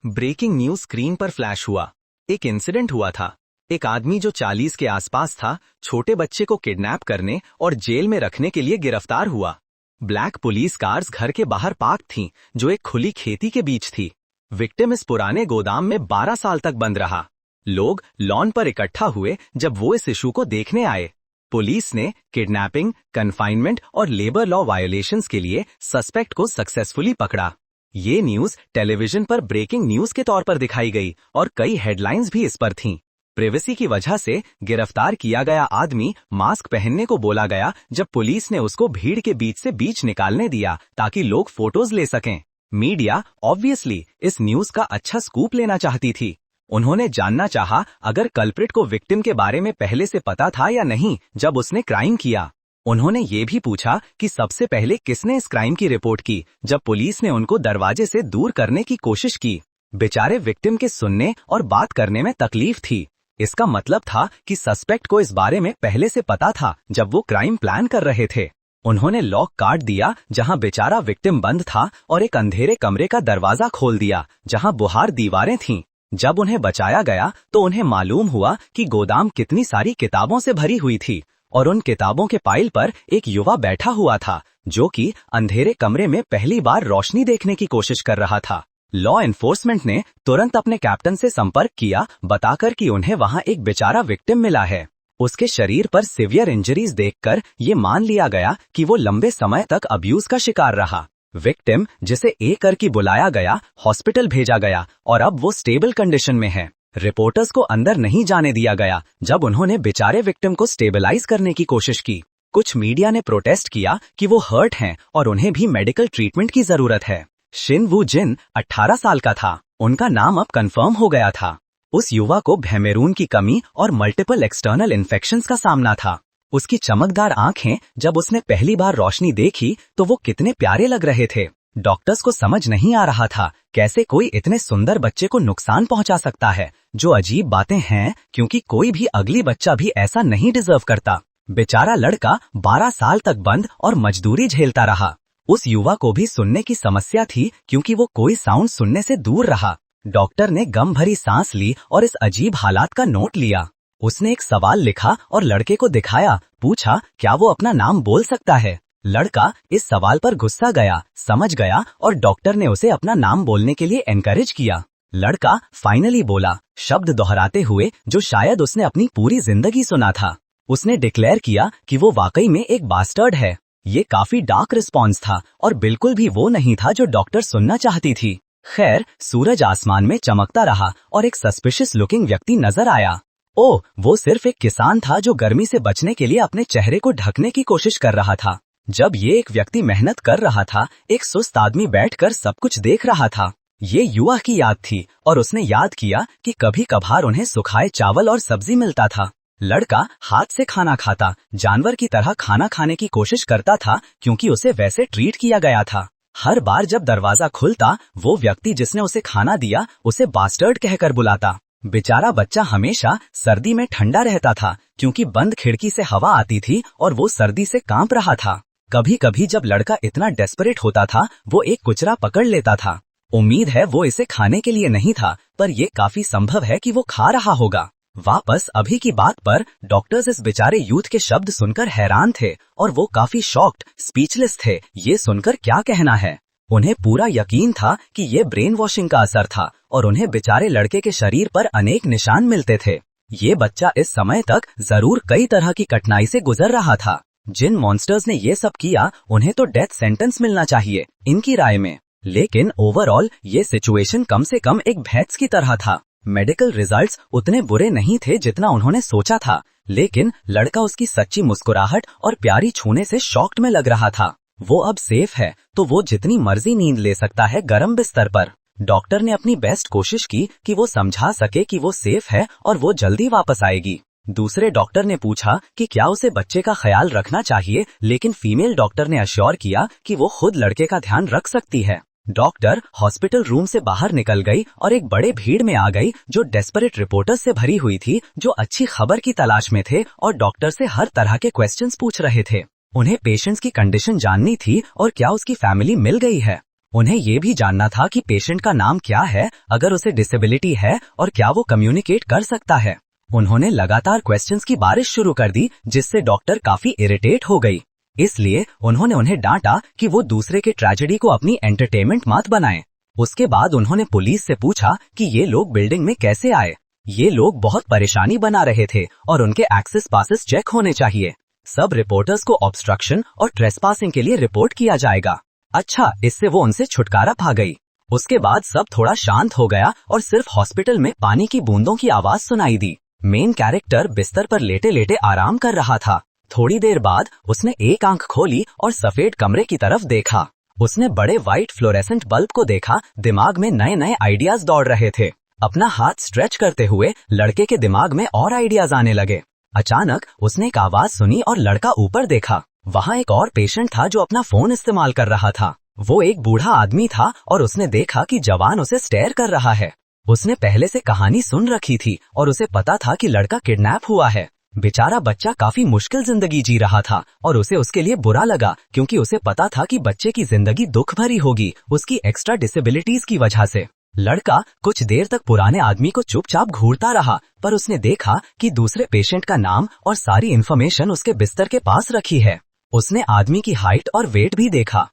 Breaking news screen पर flash हुआ। एक इंसिडेंट हुआ था। एक आदमी जो 40 के आसपास था, छोटे बच्चे को किडनैप करने और जेल में रखने के लिए गिरफ्तार हुआ। ब्लैक पुलिस कार्स घर के बाहर पार्क थीं, जो एक खुली खेती के बीच थी। विक्टिम इस पुराने गोदाम में 12 साल तक बंद रहा। लोग लॉन पर इकट्ठा हुए जब वो इस इशू को देखने आए। पुलिस ने किडनैपिंग, कन्फाइनमेंट और लेबर लॉ वायोलेशंस के लिए सस्पेक्ट को सक्सेसफुली पकड़ा। ये न्यूज टेलीविजन पर ब्रेकिंग न्यूज के तौर पर दिखाई गई और कई हेडलाइंस भी इस पर थीं। प्रिवेसी की वजह से गिरफ्तार किया गया आदमी मास्क पहनने को बोला गया जब पुलिस ने उसको भीड़ के बीच से बीच निकालने दिया ताकि लोग फोटोज ले सकें। मीडिया ऑब्वियसली इस न्यूज का अच्छा स्कूप लेना चाहती थी। उन्होंने जानना चाहा अगर कल्प्रिट को विक्टिम के बारे में पहले से पता था या नहीं जब उसने क्राइम किया। उन्होंने ये भी पूछा कि सबसे पहले किसने इस क्राइम की रिपोर्ट की जब पुलिस ने उनको दरवाजे से दूर करने की कोशिश की। बेचारे विक्टिम के सुनने और बात करने में तकलीफ थी। इसका मतलब था कि सस्पेक्ट को इस बारे में पहले से पता था जब वो क्राइम प्लान कर रहे थे। उन्होंने लॉक काट दिया जहां बेचारा विक्टिम बंद था और एक अंधेरे कमरे का दरवाजा खोल दिया जहां बुहार दीवारें थीं। जब उन्हें बचाया गया तो उन्हें मालूम हुआ कि गोदाम कितनी सारी किताबों से भरी हुई थी और उन किताबों के पाइल पर एक युवा बैठा हुआ था जो कि अंधेरे कमरे में पहली बार रोशनी देखने की कोशिश कर रहा था। लॉ एनफोर्समेंट ने तुरंत अपने कैप्टन से संपर्क किया, बताकर कि उन्हें वहां एक बेचारा विक्टिम मिला है। उसके शरीर पर सिवियर इंजरीज देखकर ये मान लिया गया कि वो लंबे समय तक अब्यूज का शिकार रहा। विक्टिम, जिसे ए करके बुलाया गया, हॉस्पिटल भेजा गया और अब वो स्टेबल कंडीशन में है। रिपोर्टर्स को अंदर नहीं जाने दिया गया जब उन्होंने बेचारे विक्टिम को स्टेबलाइज करने की कोशिश की। कुछ मीडिया ने प्रोटेस्ट किया कि वो हर्ट हैं और उन्हें भी मेडिकल ट्रीटमेंट की जरूरत है। शिन वू जिन 18 साल का था। उनका नाम अब कंफर्म हो गया था। उस युवा को भैमेरून की कमी और मल्टीपल एक्सटर्नल इन्फेक्शंस का सामना था। उसकी चमकदार आंखें जब उसने पहली बार रोशनी देखी तो वो कितने प्यारे लग रहे थे। डॉक्टर्स को समझ नहीं आ रहा था कैसे कोई इतने सुंदर बच्चे को नुकसान पहुंचा सकता है। जो अजीब बातें हैं क्योंकि कोई भी अगली बच्चा भी ऐसा नहीं डिजर्व करता। बेचारा लड़का 12 साल तक बंद और मजदूरी झेलता रहा। उस युवा को भी सुनने की समस्या थी क्योंकि वो कोई साउंड सुनने से दूर रहा। डॉक्टर ने गम भरी सांस ली और इस अजीब हालात का नोट लिया। उसने एक सवाल लिखा और लड़के को दिखाया, पूछा क्या वो अपना नाम बोल सकता है। लड़का इस सवाल पर गुस्सा गया, समझ गया और डॉक्टर ने उसे अपना नाम बोलने के लिए एनकरेज किया। लड़का फाइनली बोला, शब्द दोहराते हुए जो शायद उसने अपनी पूरी जिंदगी सुना था। उसने डिक्लेयर किया कि वो वाकई में एक बास्टर्ड है। ये काफी डार्क रिस्पॉन्स था और बिल्कुल भी वो नहीं था जो डॉक्टर सुनना चाहती थी। खैर, सूरज आसमान में चमकता रहा और एक सस्पिशियस लुकिंग व्यक्ति नजर आया। ओह, वो सिर्फ एक किसान था जो गर्मी से बचने के लिए अपने चेहरे को ढकने की कोशिश कर रहा था। जब ये एक व्यक्ति मेहनत कर रहा था, एक सुस्त आदमी बैठकर सब कुछ देख रहा था। ये युवा की याद थी और उसने याद किया कि कभी कभार उन्हें सुखाए चावल और सब्जी मिलता था। लड़का हाथ से खाना खाता, जानवर की तरह खाना खाने की कोशिश करता था क्योंकि उसे वैसे ट्रीट किया गया था। हर बार जब दरवाजा खुलता, वो व्यक्ति जिसने उसे खाना दिया उसे बास्टर्ड कहकर बुलाता। बेचारा बच्चा हमेशा सर्दी में ठंडा रहता था क्योंकि बंद खिड़की से हवा आती थी और वो सर्दी से कांप रहा था। कभी कभी जब लड़का इतना डेस्परेट होता था, वो एक कुचरा पकड़ लेता था। उम्मीद है वो इसे खाने के लिए नहीं था, पर ये काफी संभव है कि वो खा रहा होगा। वापस अभी की बात पर, डॉक्टर्स इस बेचारे यूथ के शब्द सुनकर हैरान थे और वो काफी शॉक्ड, स्पीचलेस थे ये सुनकर क्या कहना है। उन्हें पूरा यकीन था कि ये ब्रेन वॉशिंग का असर था और उन्हें बेचारे लड़के के शरीर पर अनेक निशान मिलते थे। ये बच्चा इस समय तक जरूर कई तरह की कठिनाई से गुजर रहा था। जिन मॉन्स्टर्स ने ये सब किया उन्हें तो डेथ सेंटेंस मिलना चाहिए इनकी राय में। लेकिन ओवरऑल ये सिचुएशन कम से कम एक भैंस की तरह था। मेडिकल रिजल्ट्स उतने बुरे नहीं थे जितना उन्होंने सोचा था, लेकिन लड़का उसकी सच्ची मुस्कुराहट और प्यारी छूने से शॉक्ड में लग रहा था। वो अब सेफ है तो वो जितनी मर्जी नींद ले सकता है गर्म बिस्तर पर। डॉक्टर ने अपनी बेस्ट कोशिश की कि वो समझा सके कि वो सेफ है और वो जल्दी वापस आएगी। दूसरे डॉक्टर ने पूछा कि क्या उसे बच्चे का ख्याल रखना चाहिए, लेकिन फीमेल डॉक्टर ने अश्योर किया कि वो खुद लड़के का ध्यान रख सकती है। डॉक्टर हॉस्पिटल रूम से बाहर निकल गई और एक बड़े भीड़ में आ गई जो डेस्परेट रिपोर्टर्स से भरी हुई थी, जो अच्छी खबर की तलाश में थे और डॉक्टर से हर तरह के क्वेश्चंस पूछ रहे थे। उन्हें पेशेंट्स की कंडीशन जाननी थी और क्या उसकी फैमिली मिल गई है। उन्हें ये भी जानना था कि पेशेंट का नाम क्या है, अगर उसे डिसेबिलिटी है और क्या वो कम्युनिकेट कर सकता है। उन्होंने लगातार क्वेश्चंस की बारिश शुरू कर दी, जिससे डॉक्टर काफी इरिटेट हो गई। इसलिए उन्होंने उन्हें डांटा कि वो दूसरे के ट्रेजेडी को अपनी एंटरटेनमेंट मत बनाएं। उसके बाद उन्होंने पुलिस से पूछा कि ये लोग बिल्डिंग में कैसे आए। ये लोग बहुत परेशानी बना रहे थे और उनके एक्सेस पासेस चेक होने चाहिए। सब रिपोर्टर्स को ऑब्स्ट्रक्शन और ट्रेसपासिंग के लिए रिपोर्ट किया जाएगा। अच्छा, इससे वो उनसे छुटकारा पा गई। उसके बाद सब थोड़ा शांत हो गया और सिर्फ हॉस्पिटल में पानी की बूंदों की आवाज सुनाई दी। मेन कैरेक्टर बिस्तर पर लेटे लेटे आराम कर रहा था। थोड़ी देर बाद उसने एक आंख खोली और सफेद कमरे की तरफ देखा। उसने बड़े व्हाइट फ्लोरेसेंट बल्ब को देखा। दिमाग में नए नए आइडियाज दौड़ रहे थे। अपना हाथ स्ट्रेच करते हुए लड़के के दिमाग में और आइडियाज आने लगे। अचानक उसने एक आवाज सुनी और लड़का ऊपर देखा। वहाँ एक और पेशेंट था जो अपना फोन इस्तेमाल कर रहा था। वो एक बूढ़ा आदमी था और उसने देखा कि जवान उसे स्टेयर कर रहा है। उसने पहले से कहानी सुन रखी थी और उसे पता था कि लड़का किडनैप हुआ है। बेचारा बच्चा काफी मुश्किल जिंदगी जी रहा था और उसे उसके लिए बुरा लगा, क्योंकि उसे पता था कि बच्चे की जिंदगी दुख भरी होगी उसकी एक्स्ट्रा डिसेबिलिटीज की वजह से। लड़का कुछ देर तक पुराने आदमी को चुपचाप घूरता रहा, पर उसने देखा कि दूसरे पेशेंट का नाम और सारी इन्फॉर्मेशन उसके बिस्तर के पास रखी है। उसने आदमी की हाइट और वेट भी देखा।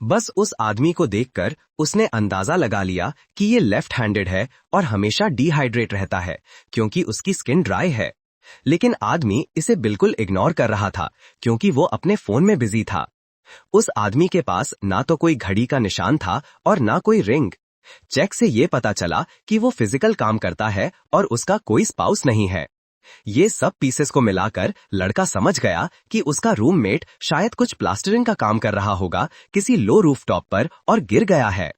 बस उस आदमी को देखकर उसने अंदाजा लगा लिया कि ये लेफ्ट हैंडेड है और हमेशा डिहाइड्रेट रहता है, क्योंकि उसकी स्किन ड्राई है। लेकिन आदमी इसे बिल्कुल इग्नोर कर रहा था, क्योंकि वो अपने फोन में बिजी था। उस आदमी के पास ना तो कोई घड़ी का निशान था और ना कोई रिंग। चेक से ये पता चला कि वो फिजिकल काम करता है और उसका कोई स्पाउस नहीं है। ये सब पीसेस को मिलाकर लड़का समझ गया कि उसका रूममेट शायद कुछ प्लास्टरिंग का काम कर रहा होगा किसी लो रूफटॉप पर और गिर गया है।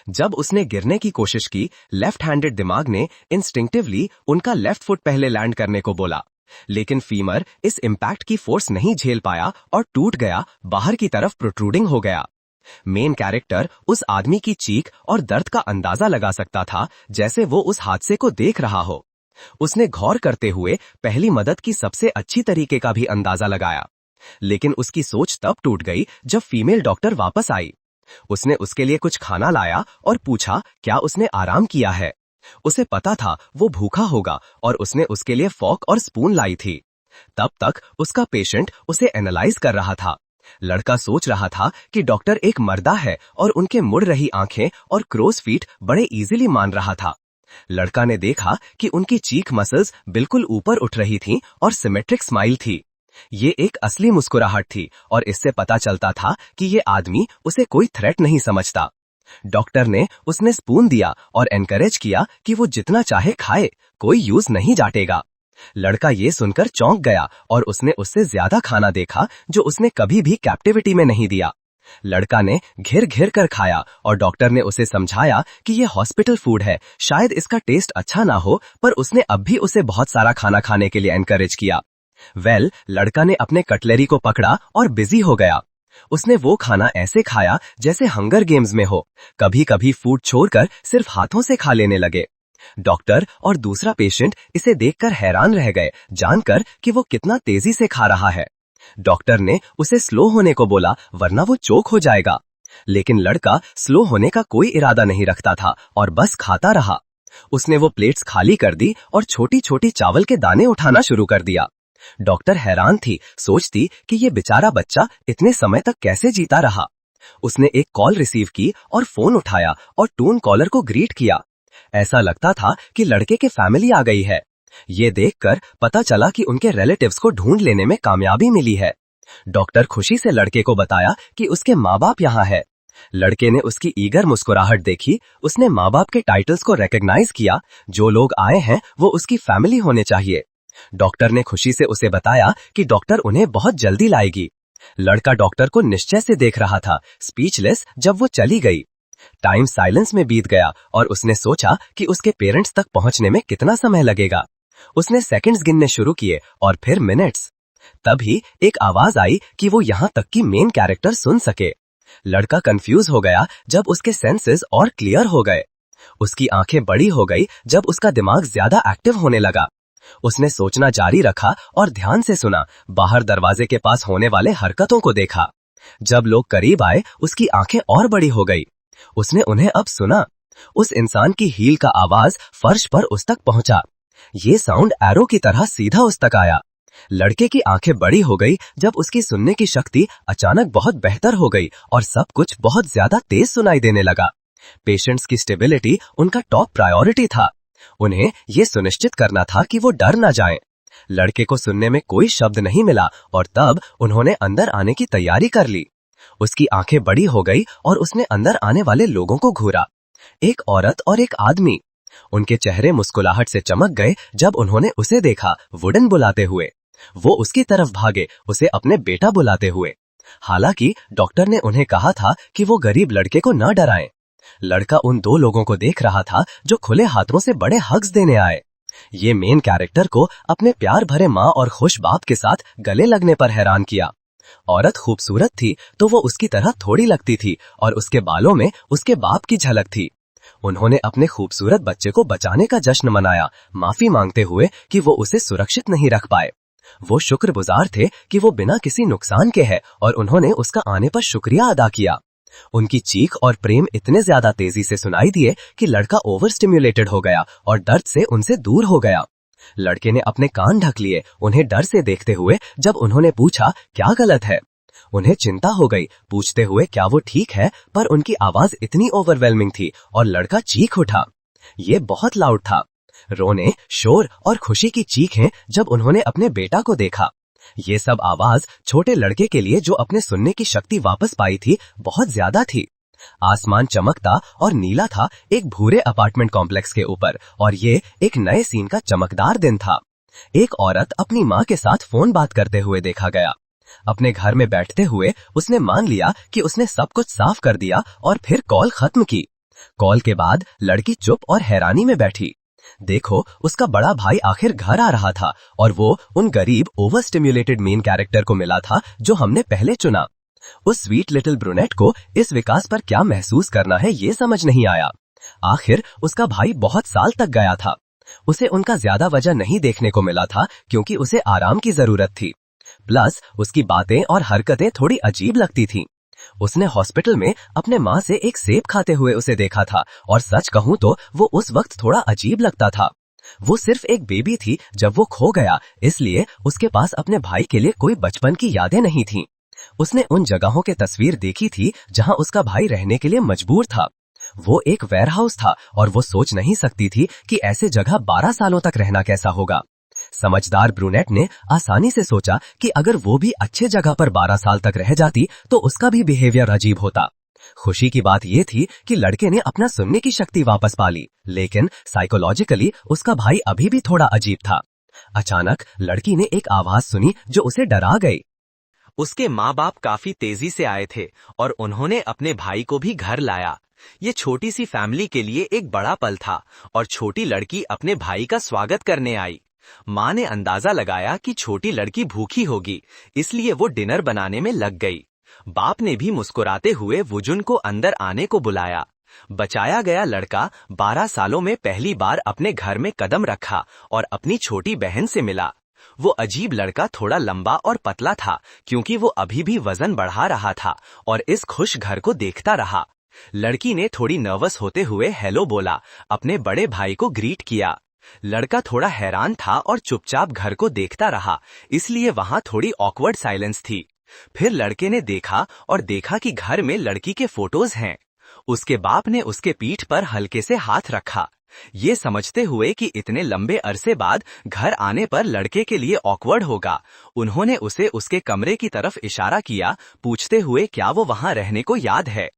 जब उसने गिरने की कोशिश की, लेफ्ट हैंडेड दिमाग ने इंस्टिंक्टिवली उनका लेफ्ट फुट पहले लैंड करने को बोला, लेकिन फीमर इस इम्पैक्ट की फोर्स नहीं झेल पाया और टूट गया, बाहर की तरफ प्रोट्रूडिंग हो गया। मेन कैरेक्टर उस आदमी की चीख और दर्द का अंदाजा लगा सकता था, जैसे वो उस हादसे को देख रहा हो। उसने गौर करते हुए पहली मदद की सबसे अच्छी तरीके का भी अंदाजा लगाया, लेकिन उसकी सोच तब टूट गई जब फीमेल डॉक्टर वापस आई। उसने उसके लिए कुछ खाना लाया और पूछा क्या उसने आराम किया है। उसे पता था वो भूखा होगा और उसने उसके लिए फॉर्क और स्पून लाई थी। तब तक उसका पेशेंट उसे एनालाइज कर रहा था। लड़का सोच रहा था कि डॉक्टर एक मर्दा है और उनके मुड़ रही आंखें और क्रोज फीट बड़े इजीली मान रहा था। लड़का ने देखा कि उनकी चीख मसल्स बिल्कुल ऊपर उठ रही थीं और सिमेट्रिक स्माइल थी। ये एक असली मुस्कुराहट थी और इससे पता चलता था कि ये आदमी उसे कोई थ्रेट नहीं समझता। डॉक्टर ने उसने स्पून दिया और एनकरेज किया कि वो जितना चाहे खाए, कोई यूज नहीं जाटेगा। लड़का ये सुनकर चौंक गया और उसने उससे ज्यादा खाना देखा जो उसने कभी भी कैप्टिविटी में नहीं दिया। लड़का ने घिर घिर कर खाया और डॉक्टर ने उसे समझाया कि ये हॉस्पिटल फूड है, शायद इसका टेस्ट अच्छा ना हो, पर उसने अब भी उसे बहुत सारा खाना खाने के लिए एनकरेज किया। लड़का ने अपने कटलरी को पकड़ा और बिजी हो गया। उसने वो खाना ऐसे खाया जैसे हंगर गेम्स में हो, कभी कभी फूड छोड़कर सिर्फ हाथों से खा लेने लगे। डॉक्टर और दूसरा पेशेंट इसे देखकर हैरान रह गए, जानकर कि वो कितना तेजी से खा रहा है। डॉक्टर ने उसे स्लो होने को बोला, वरना वो चोक हो जाएगा। लेकिन लड़का स्लो होने का कोई इरादा नहीं रखता था और बस खाता रहा। उसने वो प्लेट्स खाली कर दी और छोटी छोटी चावल के दाने उठाना शुरू कर दिया। डॉक्टर हैरान थी, सोचती कि ये बेचारा बच्चा इतने समय तक कैसे जीता रहा। उसने एक कॉल रिसीव की और फोन उठाया और टून कॉलर को ग्रीट किया। ऐसा लगता था कि लड़के के फैमिली आ गई है। ये देखकर पता चला कि उनके रिलेटिव्स को ढूंढ लेने में कामयाबी मिली है। डॉक्टर खुशी से लड़के को बताया कि उसके माँ बाप यहाँ है। लड़के ने उसकी ईगर मुस्कुराहट देखी। उसने माँ बाप के टाइटल्स को रिकॉग्नाइज किया। जो लोग आए हैं वो उसकी फैमिली होने चाहिए। डॉक्टर ने खुशी से उसे बताया कि डॉक्टर उन्हें बहुत जल्दी लाएगी। लड़का डॉक्टर को निश्चय से देख रहा था, स्पीचलेस, जब वो चली गई। टाइम साइलेंस में बीत गया और उसने सोचा कि उसके पेरेंट्स तक पहुंचने में कितना समय लगेगा। उसने सेकंड्स गिनने शुरू किए और फिर मिनट्स। तभी एक आवाज आई कि वो यहाँ तक कि मेन कैरेक्टर सुन सके। लड़का कंफ्यूज हो गया जब उसके सेंसेस और क्लियर हो गए। उसकी आंखें बड़ी हो गई जब उसका दिमाग ज्यादा एक्टिव होने लगा। उसने सोचना जारी रखा और ध्यान से सुना। बाहर दरवाजे के पास होने वाले हरकतों को देखा। जब लोग करीब आए उसकी आंखें और बड़ी हो गई। उसने उन्हें अब सुना। उस इंसान की हील का आवाज फर्श पर उस तक पहुंचा। ये साउंड एरो की तरह सीधा उस तक आया। लड़के की आंखें बड़ी हो गई जब उसकी सुनने की शक्ति अचानक बहुत बेहतर हो गई और सब कुछ बहुत ज्यादा तेज सुनाई देने लगा। पेशेंट्स की स्टेबिलिटी उनका टॉप प्रायोरिटी था। उन्हें ये सुनिश्चित करना था कि वो डर न जाएं। लड़के को सुनने में कोई शब्द नहीं मिला और तब उन्होंने अंदर आने की तैयारी कर ली। उसकी आंखें बड़ी हो गई और उसने अंदर आने वाले लोगों को घूरा। एक औरत और एक आदमी। उनके चेहरे मुस्कुराहट से चमक गए जब उन्होंने उसे देखा, वुडन बुलाते हुए। वो उसकी तरफ भागे, उसे अपने बेटा बुलाते हुए। हालांकि डॉक्टर ने उन्हें कहा था कि वो गरीब लड़के को न डराएं। लड़का उन दो लोगों को देख रहा था जो खुले हाथों से बड़े हग्स देने आए। ये मेन कैरेक्टर को अपने प्यार भरे माँ और खुश बाप के साथ गले लगने पर हैरान किया। औरत खूबसूरत थी तो वो उसकी तरह थोड़ी लगती थी और उसके बालों में उसके बाप की झलक थी। उन्होंने अपने खूबसूरत बच्चे को बचाने का जश्न मनाया, माफी मांगते हुए कि वो उसे सुरक्षित नहीं रख पाए। वो शुक्रगुजार थे कि वो बिना किसी नुकसान के है और उन्होंने उसका आने पर शुक्रिया अदा किया। उनकी चीख और प्रेम इतने ज्यादा तेजी से सुनाई दिए कि लड़का ओवर स्टिम्युलेटेड हो गया और दर्द से उनसे दूर हो गया। लड़के ने अपने कान ढक लिए, उन्हें डर से देखते हुए। जब उन्होंने पूछा क्या गलत है, उन्हें चिंता हो गई, पूछते हुए क्या वो ठीक है, पर उनकी आवाज इतनी ओवरवेलमिंग थी और लड़का चीख उठा। ये बहुत लाउड था। रोने, शोर और खुशी की चीखें जब उन्होंने अपने बेटा को देखा। ये सब आवाज छोटे लड़के के लिए जो अपने सुनने की शक्ति वापस पाई थी बहुत ज्यादा थी। आसमान चमकता और नीला था एक भूरे अपार्टमेंट कॉम्प्लेक्स के ऊपर और ये एक नए सीन का चमकदार दिन था। एक औरत अपनी माँ के साथ फोन बात करते हुए देखा गया। अपने घर में बैठते हुए उसने मान लिया कि उसने सब कुछ साफ कर दिया और फिर कॉल खत्म की। कॉल के बाद लड़की चुप और हैरानी में बैठी। देखो, उसका बड़ा भाई आखिर घर आ रहा था और वो उन गरीब ओवर स्टिम्युलेटेड मेन कैरेक्टर को मिला था जो हमने पहले चुना। उस स्वीट लिटिल ब्रूनेट को इस विकास पर क्या महसूस करना है ये समझ नहीं आया। आखिर उसका भाई बहुत साल तक गया था। उसे उनका ज्यादा वजह नहीं देखने को मिला था क्योंकि उसे आराम की जरूरत थी। प्लस उसकी बातें और हरकतें थोड़ी अजीब लगती थीं। उसने हॉस्पिटल में अपने माँ से एक सेब खाते हुए उसे देखा था और सच कहूं तो वो उस वक्त थोड़ा अजीब लगता था। वो सिर्फ एक बेबी थी जब वो खो गया, इसलिए उसके पास अपने भाई के लिए कोई बचपन की यादें नहीं थीं। उसने उन जगहों की तस्वीर देखी थी जहां उसका भाई रहने के लिए मजबूर था। वो एक वेयरहाउस था और वो सोच नहीं सकती थी कि ऐसे जगह 12 सालों तक रहना कैसा होगा। समझदार ब्रूनेट ने आसानी से सोचा कि अगर वो भी अच्छे जगह पर 12 साल तक रह जाती तो उसका भी बिहेवियर अजीब होता। खुशी की बात यह थी कि लड़के ने अपना सुनने की शक्ति वापस पा ली, लेकिन साइकोलॉजिकली उसका भाई अभी भी थोड़ा अजीब था। अचानक लड़की ने एक आवाज सुनी जो उसे डरा गई। उसके माँ बाप काफी तेजी से आए थे और उन्होंने अपने भाई को भी घर लाया। ये छोटी सी फैमिली के लिए एक बड़ा पल था और छोटी लड़की अपने भाई का स्वागत करने आई। माँ ने अंदाजा लगाया कि छोटी लड़की भूखी होगी, इसलिए वो डिनर बनाने में लग गई। बाप ने भी मुस्कुराते हुए वुजुन को अंदर आने को बुलाया। बचाया गया लड़का 12 सालों में पहली बार अपने घर में कदम रखा और अपनी छोटी बहन से मिला। वो अजीब लड़का थोड़ा लंबा और पतला था क्योंकि वो अभी भी वजन बढ़ा रहा था और इस खुश घर को देखता रहा। लड़की ने थोड़ी नर्वस होते हुए हेलो बोला, अपने बड़े भाई को ग्रीट किया। लड़का थोड़ा हैरान था और चुपचाप घर को देखता रहा, इसलिए वहां थोड़ी ऑकवर्ड साइलेंस थी। फिर लड़के ने देखा और देखा कि घर में लड़की के फोटोज हैं। उसके बाप ने उसके पीठ पर हल्के से हाथ रखा, ये समझते हुए कि इतने लंबे अरसे बाद घर आने पर लड़के के लिए ऑकवर्ड होगा। उन्होंने उसे उसके कमरे की तरफ इशारा किया, पूछते हुए क्या वो वहां रहने को याद है।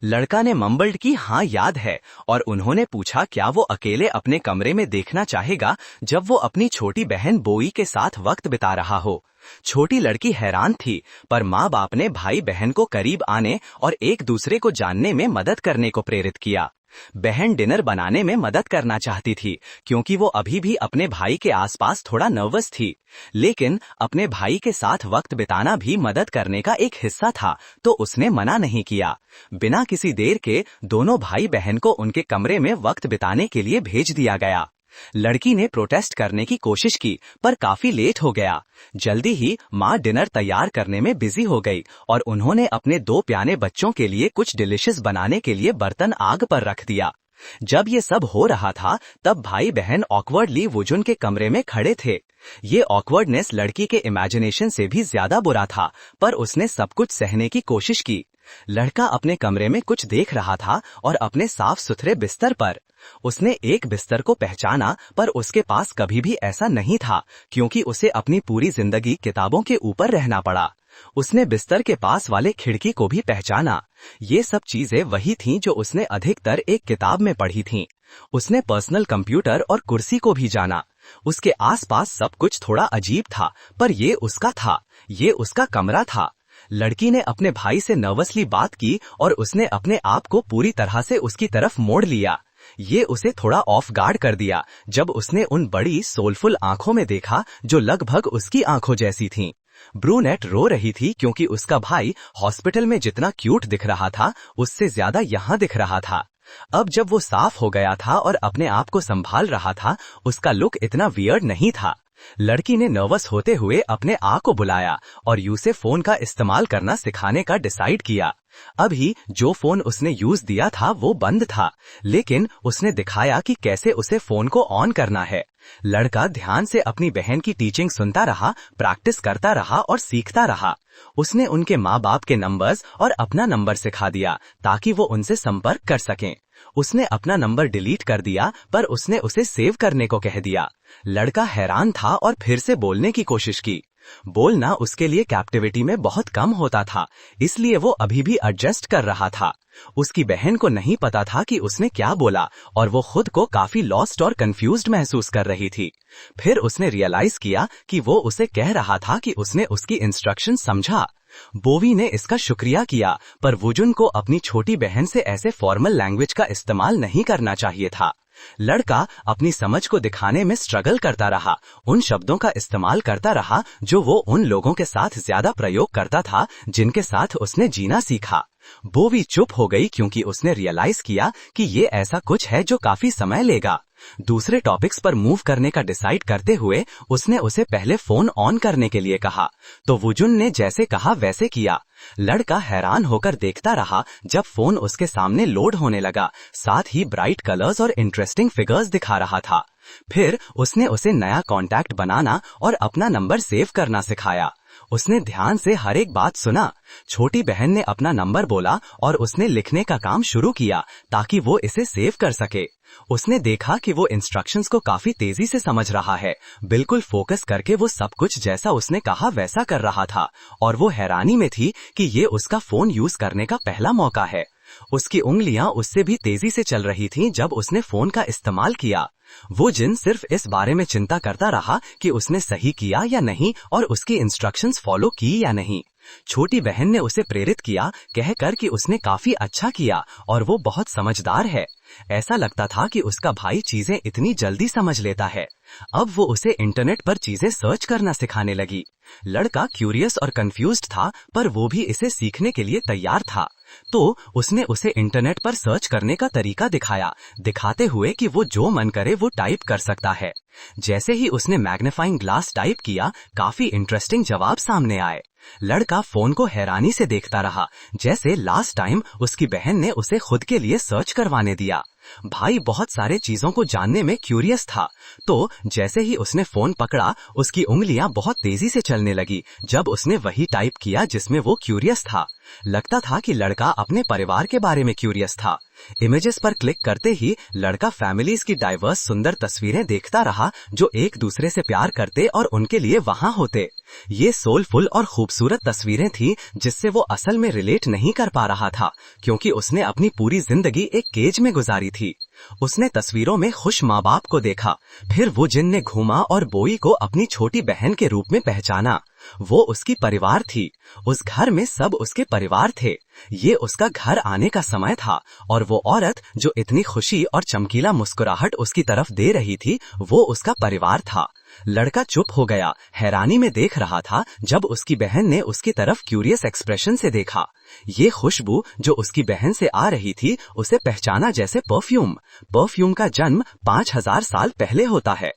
लड़का ने मम्बल्ड की हाँ याद है और उन्होंने पूछा क्या वो अकेले अपने कमरे में देखना चाहेगा जब वो अपनी छोटी बहन बोई के साथ वक्त बिता रहा हो। छोटी लड़की हैरान थी, पर माँ बाप ने भाई बहन को करीब आने और एक दूसरे को जानने में मदद करने को प्रेरित किया। बहन डिनर बनाने में मदद करना चाहती थी क्योंकि वो अभी भी अपने भाई के आसपास थोड़ा नर्वस थी, लेकिन अपने भाई के साथ वक्त बिताना भी मदद करने का एक हिस्सा था, तो उसने मना नहीं किया। बिना किसी देर के दोनों भाई बहन को उनके कमरे में वक्त बिताने के लिए भेज दिया गया। लड़की ने प्रोटेस्ट करने की कोशिश की पर काफी लेट हो गया। जल्दी ही माँ डिनर तैयार करने में बिजी हो गई और उन्होंने अपने 2 प्यारे बच्चों के लिए कुछ डिलिशियस बनाने के लिए बर्तन आग पर रख दिया। जब ये सब हो रहा था तब भाई बहन ऑकवर्डली वुजुन के कमरे में खड़े थे। ये ऑकवर्डनेस लड़की के इमेजिनेशन से भी ज्यादा बुरा था, पर उसने सब कुछ सहने की कोशिश की। लड़का अपने कमरे में कुछ देख रहा था और अपने साफ सुथरे बिस्तर पर। उसने एक बिस्तर को पहचाना, पर उसके पास कभी भी ऐसा नहीं था क्योंकि उसे अपनी पूरी जिंदगी किताबों के ऊपर रहना पड़ा। उसने बिस्तर के पास वाले खिड़की को भी पहचाना। ये सब चीजें वही थीं जो उसने अधिकतर एक किताब में पढ़ी थीं। उसने पर्सनल कंप्यूटर और कुर्सी को भी जाना। उसके आसपास सब कुछ थोड़ा अजीब था, पर ये उसका था, ये उसका कमरा था। लड़की ने अपने भाई से नर्वसली बात की और उसने अपने आप को पूरी तरह से उसकी तरफ मोड़ लिया। ये उसे थोड़ा ऑफ गार्ड कर दिया जब उसने उन बड़ी सोलफुल आंखों में देखा जो लगभग उसकी आंखों जैसी थीं। ब्रूनेट रो रही थी क्योंकि उसका भाई हॉस्पिटल में जितना क्यूट दिख रहा था उससे ज्यादा यहाँ दिख रहा था। अब जब वो साफ हो गया था और अपने आप को संभाल रहा था, उसका लुक इतना वियर्ड नहीं था। लड़की ने नर्वस होते हुए अपने आ को बुलाया और यू से फोन का इस्तेमाल करना सिखाने का डिसाइड किया। अभी जो फोन उसने यूज दिया था वो बंद था, लेकिन उसने दिखाया कि कैसे उसे फोन को ऑन करना है। लड़का ध्यान से अपनी बहन की टीचिंग सुनता रहा, प्रैक्टिस करता रहा और सीखता रहा। उसने उनके माँ बाप के नंबर्स और अपना नंबर सिखा दिया ताकि वो उनसे संपर्क कर सकें। उसने अपना नंबर डिलीट कर दिया, पर उसने उसे सेव करने को कह दिया। लड़का हैरान था और फिर से बोलने की कोशिश की। बोलना उसके लिए कैप्टिविटी में बहुत कम होता था, इसलिए वो अभी भी एडजस्ट कर रहा था। उसकी बहन को नहीं पता था कि उसने क्या बोला और वो खुद को काफी लॉस्ट और कंफ्यूज्ड महसूस कर रही थी। फिर उसने रियलाइज किया कि वो उसे कह रहा था कि उसने उसकी इंस्ट्रक्शन समझा। बोवी ने इसका शुक्रिया किया, पर वुजुन को अपनी छोटी बहन से ऐसे फॉर्मल लैंग्वेज का इस्तेमाल नहीं करना चाहिए था। लड़का अपनी समझ को दिखाने में स्ट्रगल करता रहा, उन शब्दों का इस्तेमाल करता रहा जो वो उन लोगों के साथ ज्यादा प्रयोग करता था जिनके साथ उसने जीना सीखा। बोवी चुप हो गई क्योंकि उसने रियलाइज किया कि ये ऐसा कुछ है जो काफी समय लेगा। दूसरे टॉपिक्स पर मूव करने का डिसाइड करते हुए उसने उसे पहले फोन ऑन करने के लिए कहा, तो वुजुन ने जैसे कहा वैसे किया। लड़का हैरान होकर देखता रहा जब फोन उसके सामने लोड होने लगा, साथ ही ब्राइट कलर्स और इंटरेस्टिंग फिगर्स दिखा रहा था। फिर उसने उसे नया कॉन्टैक्ट बनाना और अपना नंबर सेव करना सिखाया। उसने ध्यान से हर एक बात सुना। छोटी बहन ने अपना नंबर बोला और उसने लिखने का काम शुरू किया ताकि वो इसे सेव कर सके। उसने देखा कि वो इंस्ट्रक्शंस को काफी तेजी से समझ रहा है, बिल्कुल फोकस करके वो सब कुछ जैसा उसने कहा वैसा कर रहा था, और वो हैरानी में थी कि ये उसका फोन यूज करने का पहला मौका है। उसकी उंगलियां उससे भी तेजी से चल रही थीं जब उसने फोन का इस्तेमाल किया। वो जिन सिर्फ इस बारे में चिंता करता रहा कि उसने सही किया या नहीं और उसकी इंस्ट्रक्शंस फॉलो की या नहीं। छोटी बहन ने उसे प्रेरित किया, कहकर कि उसने काफी अच्छा किया और वो बहुत समझदार है। ऐसा लगता था कि उसका भाई चीजें इतनी जल्दी समझ लेता है। अब वो उसे इंटरनेट पर चीजें सर्च करना सिखाने लगी। लड़का क्यूरियस और कंफ्यूज्ड था, पर वो भी इसे सीखने के लिए तैयार था। तो उसने उसे इंटरनेट पर सर्च करने का तरीका दिखाया, दिखाते हुए कि वो जो मन करे वो टाइप कर सकता है। जैसे ही उसने मैग्नीफाइंग ग्लास टाइप किया, काफी इंटरेस्टिंग जवाब सामने आए। लड़का फोन को हैरानी से देखता रहा, जैसे लास्ट टाइम उसकी बहन ने उसे खुद के लिए सर्च करवाने दिया। भाई बहुत सारे चीजों को जानने में क्यूरियस था, तो जैसे ही उसने फोन पकड़ा, उसकी उंगलियां बहुत तेजी से चलने लगी जब उसने वही टाइप किया जिसमें वो क्यूरियस था। लगता था कि लड़का अपने परिवार के बारे में क्यूरियस था। इमेजेस पर क्लिक करते ही लड़का फैमिलीज की डाइवर्स सुंदर तस्वीरें देखता रहा जो एक दूसरे से प्यार करते और उनके लिए वहां होते। ये सोलफुल और खूबसूरत तस्वीरें थी जिससे वो असल में रिलेट नहीं कर पा रहा था, क्योंकि उसने अपनी पूरी जिंदगी एक केज में गुजारी थी। उसने तस्वीरों में खुश माँ बाप को देखा, फिर वो जिन ने घूमा और बोई को अपनी छोटी बहन के रूप में पहचाना। वो उसकी परिवार थी। उस घर में सब उसके परिवार थे। ये उसका घर आने का समय था और वो औरत जो इतनी खुशी और चमकीला मुस्कुराहट उसकी तरफ दे रही थी, वो उसका परिवार था। लड़का चुप हो गया, हैरानी में देख रहा था जब उसकी बहन ने उसकी तरफ क्यूरियस एक्सप्रेशन से देखा। ये खुशबू जो उसकी बहन से आ रही थी, उसे पहचाना जैसे परफ्यूम का जन्म 5000 साल पहले होता है।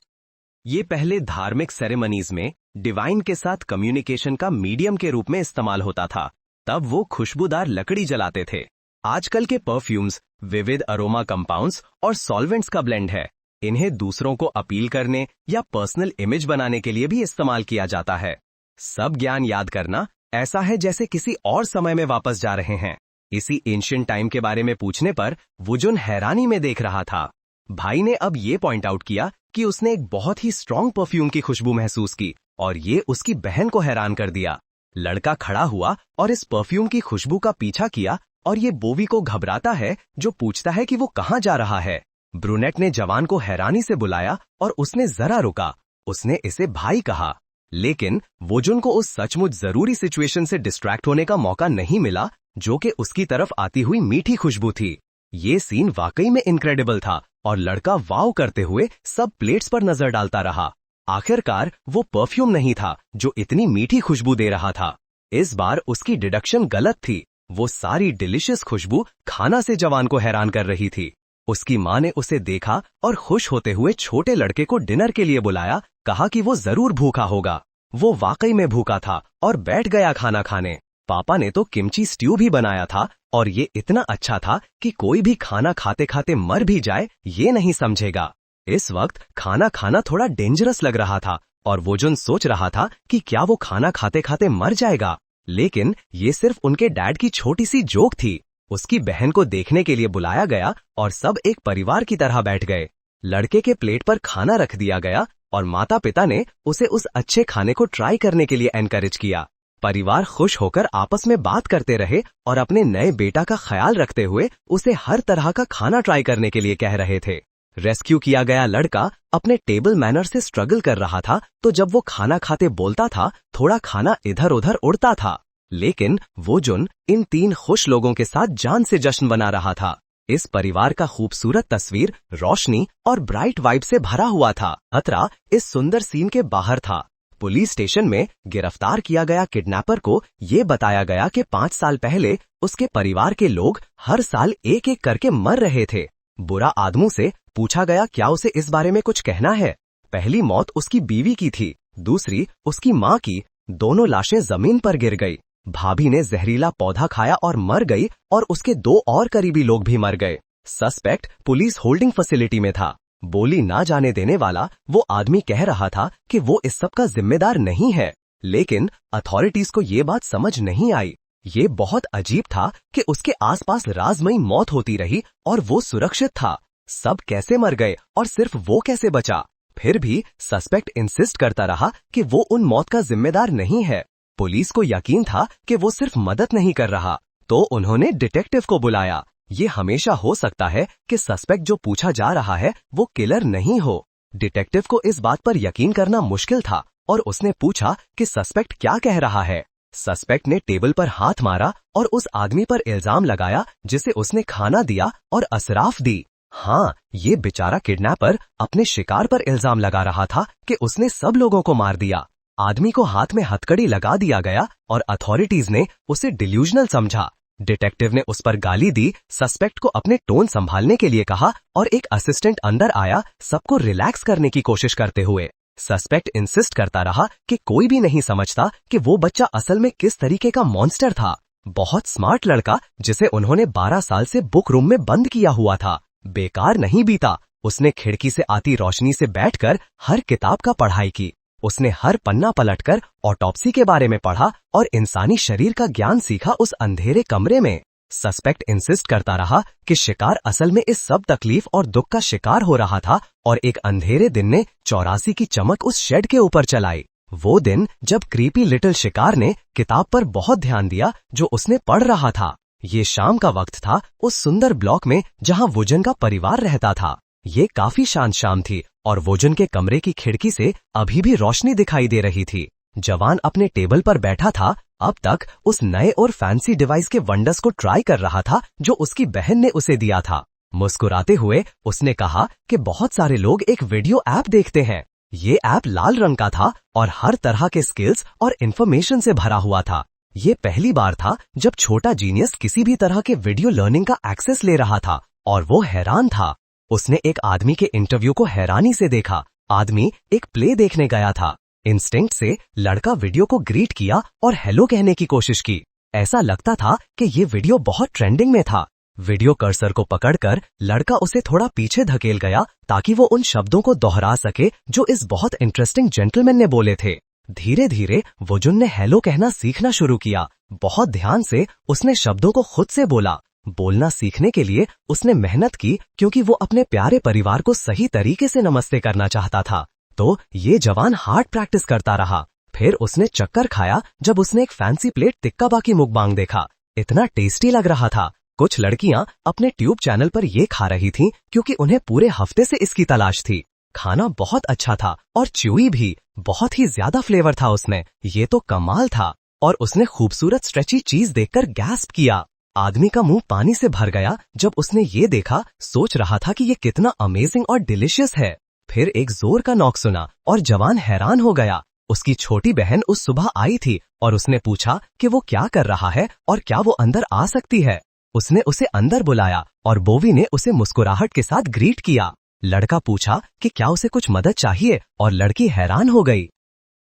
ये पहले धार्मिक सेरेमनीज में डिवाइन के साथ कम्युनिकेशन का मीडियम के रूप में इस्तेमाल होता था। तब वो खुशबूदार लकड़ी जलाते थे। आजकल के परफ्यूम्स विविध अरोमा कंपाउंड्स और सॉल्वेंट्स का ब्लेंड है। इन्हें दूसरों को अपील करने या पर्सनल इमेज बनाने के लिए भी इस्तेमाल किया जाता है। सब ज्ञान याद करना ऐसा है जैसे किसी और समय में वापस जा रहे हैं। इसी एंशिएंट टाइम के बारे में पूछने पर वुजुन हैरानी में देख रहा था। भाई ने अब ये पॉइंट आउट किया कि उसने एक बहुत ही स्ट्रॉन्ग परफ्यूम की खुशबू महसूस की और ये उसकी बहन को हैरान कर दिया। लड़का खड़ा हुआ और इस परफ्यूम की खुशबू का पीछा किया और ये बोवी को घबराता है, जो पूछता है कि वो कहाँ जा रहा है। ब्रूनेट ने जवान को हैरानी से बुलाया और उसने जरा रुका। उसने इसे भाई कहा, लेकिन वुजुन को उस सचमुच जरूरी सिचुएशन से डिस्ट्रैक्ट होने का मौका नहीं मिला, जो कि उसकी तरफ आती हुई मीठी खुशबू थी। ये सीन वाकई में इनक्रेडिबल था और लड़का वाव करते हुए सब प्लेट्स पर नजर डालता रहा। आखिरकार वो परफ्यूम नहीं था जो इतनी मीठी खुशबू दे रहा था। इस बार उसकी डिडक्शन गलत थी। वो सारी डिलिशियस खुशबू खाना से जवान को हैरान कर रही थी। उसकी माँ ने उसे देखा और खुश होते हुए छोटे लड़के को डिनर के लिए बुलाया, कहा कि वो जरूर भूखा होगा। वो वाकई में भूखा था और बैठ गया खाना खाने। पापा ने तो किमची स्ट्यू भी बनाया था और ये इतना अच्छा था कि कोई भी खाना खाते खाते मर भी जाए ये नहीं समझेगा। इस वक्त खाना खाना थोड़ा डेंजरस लग रहा था और वुजुन सोच रहा था कि क्या वो खाना खाते खाते मर जाएगा, लेकिन ये सिर्फ उनके डैड की छोटी सी जोक थी। उसकी बहन को देखने के लिए बुलाया गया और सब एक परिवार की तरह बैठ गए। लड़के के प्लेट पर खाना रख दिया गया और माता पिता ने उसे उस अच्छे खाने को ट्राई करने के लिए एनकरेज किया। परिवार खुश होकर आपस में बात करते रहे और अपने नए बेटा का ख्याल रखते हुए उसे हर तरह का खाना ट्राई करने के लिए कह रहे थे। रेस्क्यू किया गया लड़का अपने टेबल मैनर से स्ट्रगल कर रहा था, तो जब वो खाना खाते बोलता था, थोड़ा खाना इधर उधर उड़ता था। लेकिन वुजुन इन 3 खुश लोगों के साथ जान से जश्न बना रहा था। इस परिवार का खूबसूरत तस्वीर रोशनी और ब्राइट वाइब से भरा हुआ था। खतरा इस सुंदर सीन के बाहर था। पुलिस स्टेशन में गिरफ्तार किया गया किडनैपर को ये बताया गया कि 5 साल पहले उसके परिवार के लोग हर साल एक एक करके मर रहे थे। बुरा आदमों से पूछा गया क्या उसे इस बारे में कुछ कहना है। पहली मौत उसकी बीवी की थी, दूसरी उसकी माँ की। दोनों लाशें जमीन पर गिर गई। भाभी ने जहरीला पौधा खाया और मर गई और उसके 2 और करीबी लोग भी मर गए। सस्पेक्ट पुलिस होल्डिंग फैसिलिटी में था। बोली ना जाने देने वाला वो आदमी कह रहा था कि वो इस सब का जिम्मेदार नहीं है, लेकिन अथॉरिटीज को ये बात समझ नहीं आई। ये बहुत अजीब था कि उसके आसपास राजमयी मौत होती रही और वो सुरक्षित था। सब कैसे मर गए और सिर्फ वो कैसे बचा? फिर भी सस्पेक्ट इंसिस्ट करता रहा कि वो उन मौत का जिम्मेदार नहीं है। पुलिस को यकीन था कि वो सिर्फ मदद नहीं कर रहा, तो उन्होंने डिटेक्टिव को बुलाया। ये हमेशा हो सकता है कि सस्पेक्ट जो पूछा जा रहा है वो किलर नहीं हो। डिटेक्टिव को इस बात पर यकीन करना मुश्किल था और उसने पूछा कि सस्पेक्ट क्या कह रहा है। सस्पेक्ट ने टेबल पर हाथ मारा और उस आदमी पर इल्जाम लगाया जिसे उसने खाना दिया और असराफ दी। हाँ, ये बेचारा किडनैपर अपने शिकार पर इल्जाम लगा रहा था कि उसने सब लोगों को मार दिया। आदमी को हाथ में हथकड़ी लगा दिया गया और अथॉरिटीज ने उसे डिल्यूजनल समझा। डिटेक्टिव ने उस पर गाली दी, सस्पेक्ट को अपने टोन संभालने के लिए कहा और एक असिस्टेंट अंदर आया, सबको रिलैक्स करने की कोशिश करते हुए। सस्पेक्ट इंसिस्ट करता रहा कि कोई भी नहीं समझता कि वो बच्चा असल में किस तरीके का मॉन्स्टर था। बहुत स्मार्ट लड़का जिसे उन्होंने 12 साल से बुक रूम में बंद किया हुआ था। बेकार नहीं बीता। उसने खिड़की से आती रोशनी से बैठकर हर किताब का पढ़ाई की। उसने हर पन्ना पलटकर ऑटोप्सी के बारे में पढ़ा और इंसानी शरीर का ज्ञान सीखा उस अंधेरे कमरे में। सस्पेक्ट इंसिस्ट करता रहा कि शिकार असल में इस सब तकलीफ और दुख का शिकार हो रहा था और एक अंधेरे दिन ने 84 की चमक उस शेड के ऊपर चलाई। वो दिन जब क्रीपी लिटिल शिकार ने किताब पर बहुत ध्यान दिया जो उसने पढ़ रहा था। ये शाम का वक्त था उस सुंदर ब्लॉक में जहां वुजुन का परिवार रहता था। ये काफी शांत शाम थी और वुजुन के कमरे की खिड़की से अभी भी रोशनी दिखाई दे रही थी। जवान अपने टेबल पर बैठा था, अब तक उस नए और फैंसी डिवाइस के वंडर्स को ट्राई कर रहा था जो उसकी बहन ने उसे दिया था। मुस्कुराते हुए उसने कहा कि बहुत सारे लोग एक वीडियो ऐप देखते हैं। ये ऐप लाल रंग का था और हर तरह के स्किल्स और इन्फॉर्मेशन से भरा हुआ था। ये पहली बार था जब छोटा जीनियस किसी भी तरह के वीडियो लर्निंग का एक्सेस ले रहा था और वो हैरान था। उसने एक आदमी के इंटरव्यू को हैरानी से देखा। आदमी एक प्ले देखने गया था। इंस्टिंक्ट से लड़का वीडियो को ग्रीट किया और हेलो कहने की कोशिश की। ऐसा लगता था कि ये वीडियो बहुत ट्रेंडिंग में था। वीडियो कर्सर को पकड़कर लड़का उसे थोड़ा पीछे धकेल गया ताकि वो उन शब्दों को दोहरा सके जो इस बहुत इंटरेस्टिंग जेंटलमैन ने बोले थे। धीरे धीरे वुजुन ने हेलो कहना सीखना शुरू किया। बहुत ध्यान से उसने शब्दों को खुद से बोला। बोलना सीखने के लिए उसने मेहनत की क्योंकि वो अपने प्यारे परिवार को सही तरीके से नमस्ते करना चाहता था। तो ये जवान हार्ड प्रैक्टिस करता रहा। फिर उसने चक्कर खाया जब उसने एक फैंसी प्लेट तिक्का बाकी मुकबांग देखा। इतना टेस्टी लग रहा था। कुछ लड़कियां अपने ट्यूब चैनल पर ये खा रही थीं क्योंकि उन्हें पूरे हफ्ते से इसकी तलाश थी। खाना बहुत अच्छा था और च्यूई भी। बहुत ही ज्यादा फ्लेवर था उसमें। ये तो कमाल था। और उसने खूबसूरत स्ट्रेची चीज देखकर गैस्प किया। आदमी का मुंह पानी से भर गया जब उसने ये देखा। सोच रहा था कि ये कितना अमेजिंग और डिलिशियस है। फिर एक जोर का नॉक सुना और जवान हैरान हो गया। उसकी छोटी बहन उस सुबह आई थी और उसने पूछा कि वो क्या कर रहा है और क्या वो अंदर आ सकती है। उसने उसे अंदर बुलाया और बोवी ने उसे मुस्कुराहट के साथ ग्रीट किया। लड़का पूछा कि क्या उसे कुछ मदद चाहिए और लड़की हैरान हो गई।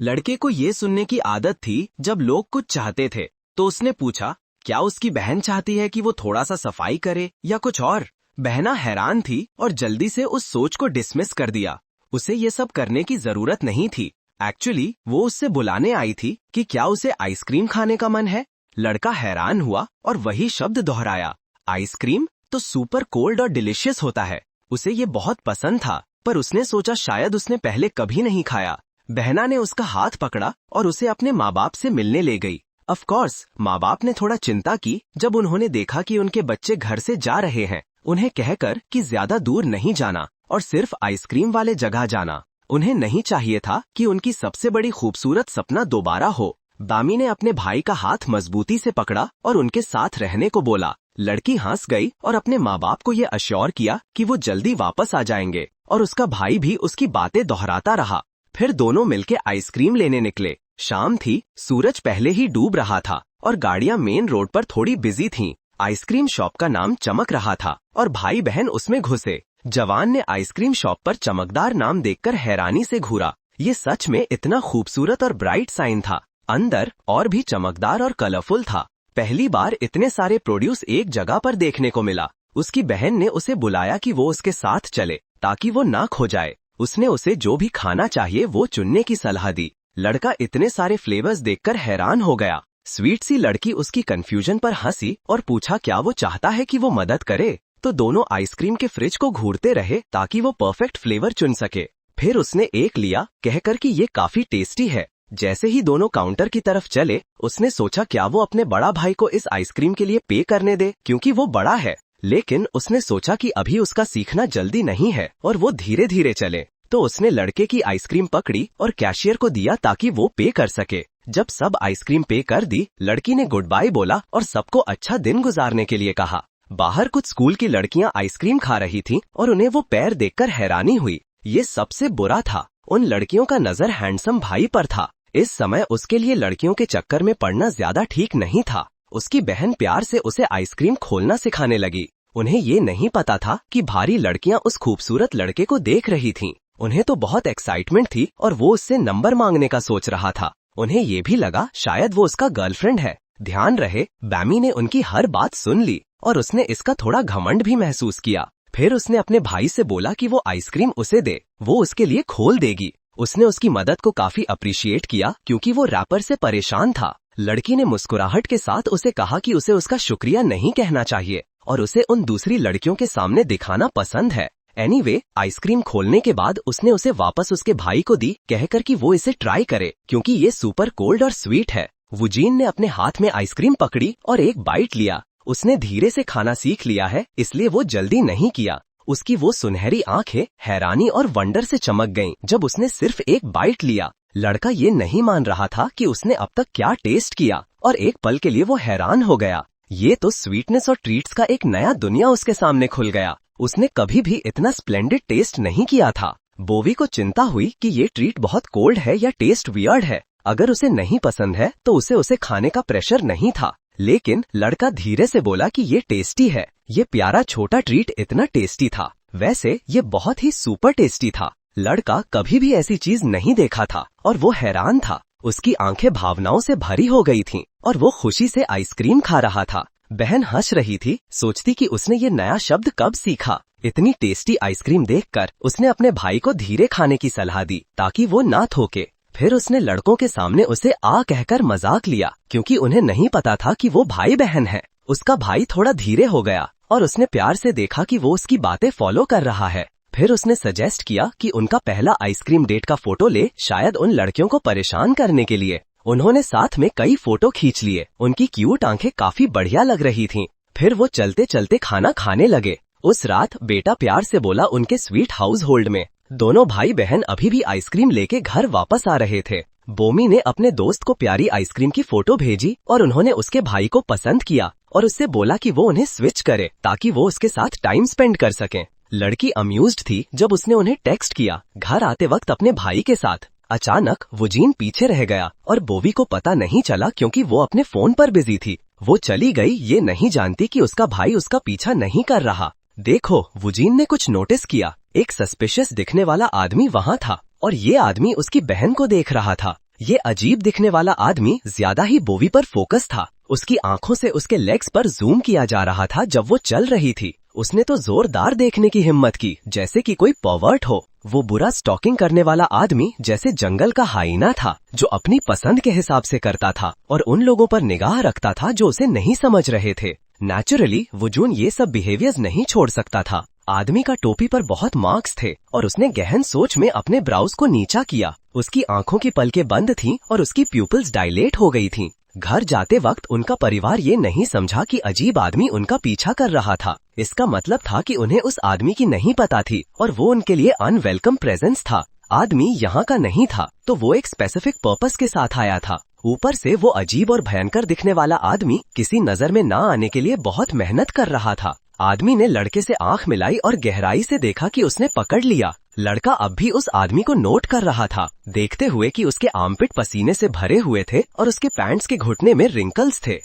लड़के को ये सुनने की आदत थी जब लोग कुछ चाहते थे तो उसने पूछा क्या उसकी बहन चाहती है कि वो थोड़ा सा सफाई करे या कुछ और। बहना हैरान थी और जल्दी से उस सोच को डिसमिस कर दिया। उसे ये सब करने की जरूरत नहीं थी। एक्चुअली वो उससे बुलाने आई थी कि क्या उसे आइसक्रीम खाने का मन है। लड़का हैरान हुआ और वही शब्द दोहराया, आइसक्रीम तो सुपर कोल्ड और डिलिशियस होता है। उसे ये बहुत पसंद था पर उसने सोचा शायद उसने पहले कभी नहीं खाया। बहना ने उसका हाथ पकड़ा और उसे अपने माँ बाप से मिलने ले गई। ऑफ कोर्स माँ बाप ने थोड़ा चिंता की जब उन्होंने देखा कि उनके बच्चे घर से जा रहे हैं, उन्हें कहकर कि ज्यादा दूर नहीं जाना और सिर्फ आइसक्रीम वाले जगह जाना। उन्हें नहीं चाहिए था कि उनकी सबसे बड़ी खूबसूरत सपना दोबारा हो। बामी ने अपने भाई का हाथ मजबूती से पकड़ा और उनके साथ रहने को बोला। लड़की हंस गई और अपने माँ बाप को ये अश्योर किया कि वो जल्दी वापस आ जाएंगे और उसका भाई भी उसकी बातें दोहराता रहा। फिर दोनों मिलके आइसक्रीम लेने निकले। शाम थी, सूरज पहले ही डूब रहा था और गाड़ियां मेन रोड पर थोड़ी बिजी थीं। आइसक्रीम शॉप का नाम चमक रहा था और भाई बहन उसमें घुसे। जवान ने आइसक्रीम शॉप पर चमकदार नाम देखकर हैरानी से घूरा। ये सच में इतना खूबसूरत और ब्राइट साइन था। अंदर और भी चमकदार और कलरफुल था। पहली बार इतने सारे प्रोड्यूस एक जगह पर देखने को मिला। उसकी बहन ने उसे बुलाया कि वो उसके साथ चले ताकि वो ना खो जाए। उसने उसे जो भी खाना चाहिए वो चुनने की सलाह दी। लड़का इतने सारे फ्लेवर्स देखकर हैरान हो गया। स्वीट सी लड़की उसकी कंफ्यूजन पर हंसी और पूछा क्या वो चाहता है कि वो मदद करे। तो दोनों आइसक्रीम के फ्रिज को घूरते रहे ताकि वो परफेक्ट फ्लेवर चुन सके। फिर उसने एक लिया कहकर कि ये काफी टेस्टी है। जैसे ही दोनों काउंटर की तरफ चले उसने सोचा क्या वो अपने बड़ा भाई को इस आइसक्रीम के लिए पे करने दे क्योंकि वो बड़ा है। लेकिन उसने सोचा कि अभी उसका सीखना जल्दी नहीं है और वो धीरे धीरे चले। तो उसने लड़के की आइसक्रीम पकड़ी और कैशियर को दिया ताकि वो पे कर सके। जब सब आइसक्रीम पे कर दी, लड़की ने गुड बाय बोला और सबको अच्छा दिन गुजारने के लिए कहा। बाहर कुछ स्कूल की लड़कियां आइसक्रीम खा रही थीं और उन्हें वो पैर देखकर हैरानी हुई। ये सबसे बुरा था। उन लड़कियों का नजर हैंडसम भाई पर था। इस समय उसके लिए लड़कियों के चक्कर में पड़ना ज्यादा ठीक नहीं था। उसकी बहन प्यार से उसे आइसक्रीम खोलना सिखाने लगी। उन्हें ये नहीं पता था कि भारी लड़कियां उस खूबसूरत लड़के को देख रही थीं। उन्हें तो बहुत एक्साइटमेंट थी और वो उससे नंबर मांगने का सोच रहा था। उन्हें ये भी लगा शायद वो उसका गर्लफ्रेंड है। ध्यान रहे, बैमी ने उनकी हर बात सुन ली और उसने इसका थोड़ा घमंड भी महसूस किया। फिर उसने अपने भाई से बोला कि वो आइसक्रीम उसे दे, वो उसके लिए खोल देगी। उसने उसकी मदद को काफी अप्रिशिएट किया क्योंकि वो रैपर से परेशान था। लड़की ने मुस्कुराहट के साथ उसे कहा कि उसे उसका शुक्रिया नहीं कहना चाहिए और उसे उन दूसरी लड़कियों के सामने दिखाना पसंद है। एनीवे, आइसक्रीम खोलने के बाद उसने उसे वापस उसके भाई को दी कहकर कि वो इसे ट्राई करे क्योंकि ये सुपर कोल्ड और स्वीट है। वुजीन ने अपने हाथ में आइसक्रीम पकड़ी और एक बाइट लिया। उसने धीरे से खाना सीख लिया है इसलिए वो जल्दी नहीं किया। उसकी वो सुनहरी आंखें हैरानी और वंडर से चमक गईं जब उसने सिर्फ एक बाइट लिया। लड़का ये नहीं मान रहा था कि उसने अब तक क्या टेस्ट किया और एक पल के लिए वो हैरान हो गया। ये तो स्वीटनेस और ट्रीट्स का एक नया दुनिया उसके सामने खुल गया। उसने कभी भी इतना स्प्लेंडेड टेस्ट नहीं किया था। बोवी को चिंता हुई कि ये ट्रीट बहुत कोल्ड है या टेस्ट वियर्ड है। अगर उसे नहीं पसंद है तो उसे खाने का प्रेशर नहीं था। लेकिन लड़का धीरे से बोला कि ये टेस्टी है। ये प्यारा छोटा ट्रीट इतना टेस्टी था। वैसे ये बहुत ही सुपर टेस्टी था। लड़का कभी भी ऐसी चीज नहीं देखा था और वो हैरान था। उसकी आंखें भावनाओं से भरी हो गई थीं और वो खुशी से आइसक्रीम खा रहा था। बहन हंस रही थी, सोचती कि उसने ये नया शब्द कब सीखा। इतनी टेस्टी आइसक्रीम देखकर उसने अपने भाई को धीरे खाने की सलाह दी ताकि वो ना थोके। फिर उसने लड़कों के सामने उसे आ कहकर मजाक लिया क्योंकि उन्हें नहीं पता था कि वो भाई बहन है। उसका भाई थोड़ा धीरे हो गया और उसने प्यार से देखा कि वो उसकी बातें फॉलो कर रहा है। फिर उसने सजेस्ट किया कि उनका पहला आइसक्रीम डेट का फोटो ले, शायद उन लड़कियों को परेशान करने के लिए। उन्होंने साथ में कई फोटो खींच लिए। उनकी क्यूट आंखें काफी बढ़िया लग रही थीं। फिर वो चलते चलते खाना खाने लगे। उस रात बेटा प्यार से बोला उनके स्वीट हाउस होल्ड में। दोनों भाई बहन अभी भी आइसक्रीम लेके घर वापस आ रहे थे। बोमी ने अपने दोस्त को प्यारी आइसक्रीम की फोटो भेजी और उन्होंने उसके भाई को पसंद किया और उससे बोला कि वो उन्हें स्विच करे ताकि वो उसके साथ टाइम स्पेंड कर सकें। लड़की अम्यूज्ड थी जब उसने उन्हें टेक्स्ट किया घर आते वक्त अपने भाई के साथ। अचानक वुजीन पीछे रह गया और बोवी को पता नहीं चला क्योंकि वो अपने फोन पर बिजी थी। वो चली गई ये नहीं जानती कि उसका भाई उसका पीछा नहीं कर रहा। देखो, वुजीन ने कुछ नोटिस किया। एक सस्पिशियस दिखने वाला आदमी वहाँ था और ये आदमी उसकी बहन को देख रहा था। ये अजीब दिखने वाला आदमी ज्यादा ही बोवी पर फोकस था। उसकी आंखों से उसके लेग्स पर जूम किया जा रहा था जब वो चल रही थी। उसने तो जोरदार देखने की हिम्मत की जैसे कि कोई पर्वर्ट हो। वो बुरा स्टॉकिंग करने वाला आदमी जैसे जंगल का हाइना था जो अपनी पसंद के हिसाब से करता था और उन लोगों पर निगाह रखता था जो उसे नहीं समझ रहे थे। नेचुरली वुजून ये सब बिहेवियर्स नहीं छोड़ सकता था। आदमी का टोपी पर बहुत मार्क्स थे और उसने गहन सोच में अपने ब्राउज को नीचा किया। उसकी आंखों की पलकें बंद थीं और उसकी प्यूपिल्स डायलेट हो गई थीं। घर जाते वक्त उनका परिवार ये नहीं समझा कि अजीब आदमी उनका पीछा कर रहा था। इसका मतलब था कि उन्हें उस आदमी की नहीं पता थी और वो उनके लिए अनवेलकम प्रेजेंस था। आदमी यहाँ का नहीं था तो वो एक स्पेसिफिक पर्पस के साथ आया था। ऊपर से वो अजीब और भयंकर दिखने वाला आदमी किसी नजर में ना आने के लिए बहुत मेहनत कर रहा था। आदमी ने लड़के से आंख मिलाई और गहराई से देखा कि उसने पकड़ लिया। लड़का अब भी उस आदमी को नोट कर रहा था, देखते हुए कि उसके आर्मपिट पसीने से भरे हुए थे और उसके पैंट्स के घुटने में रिंकल्स थे।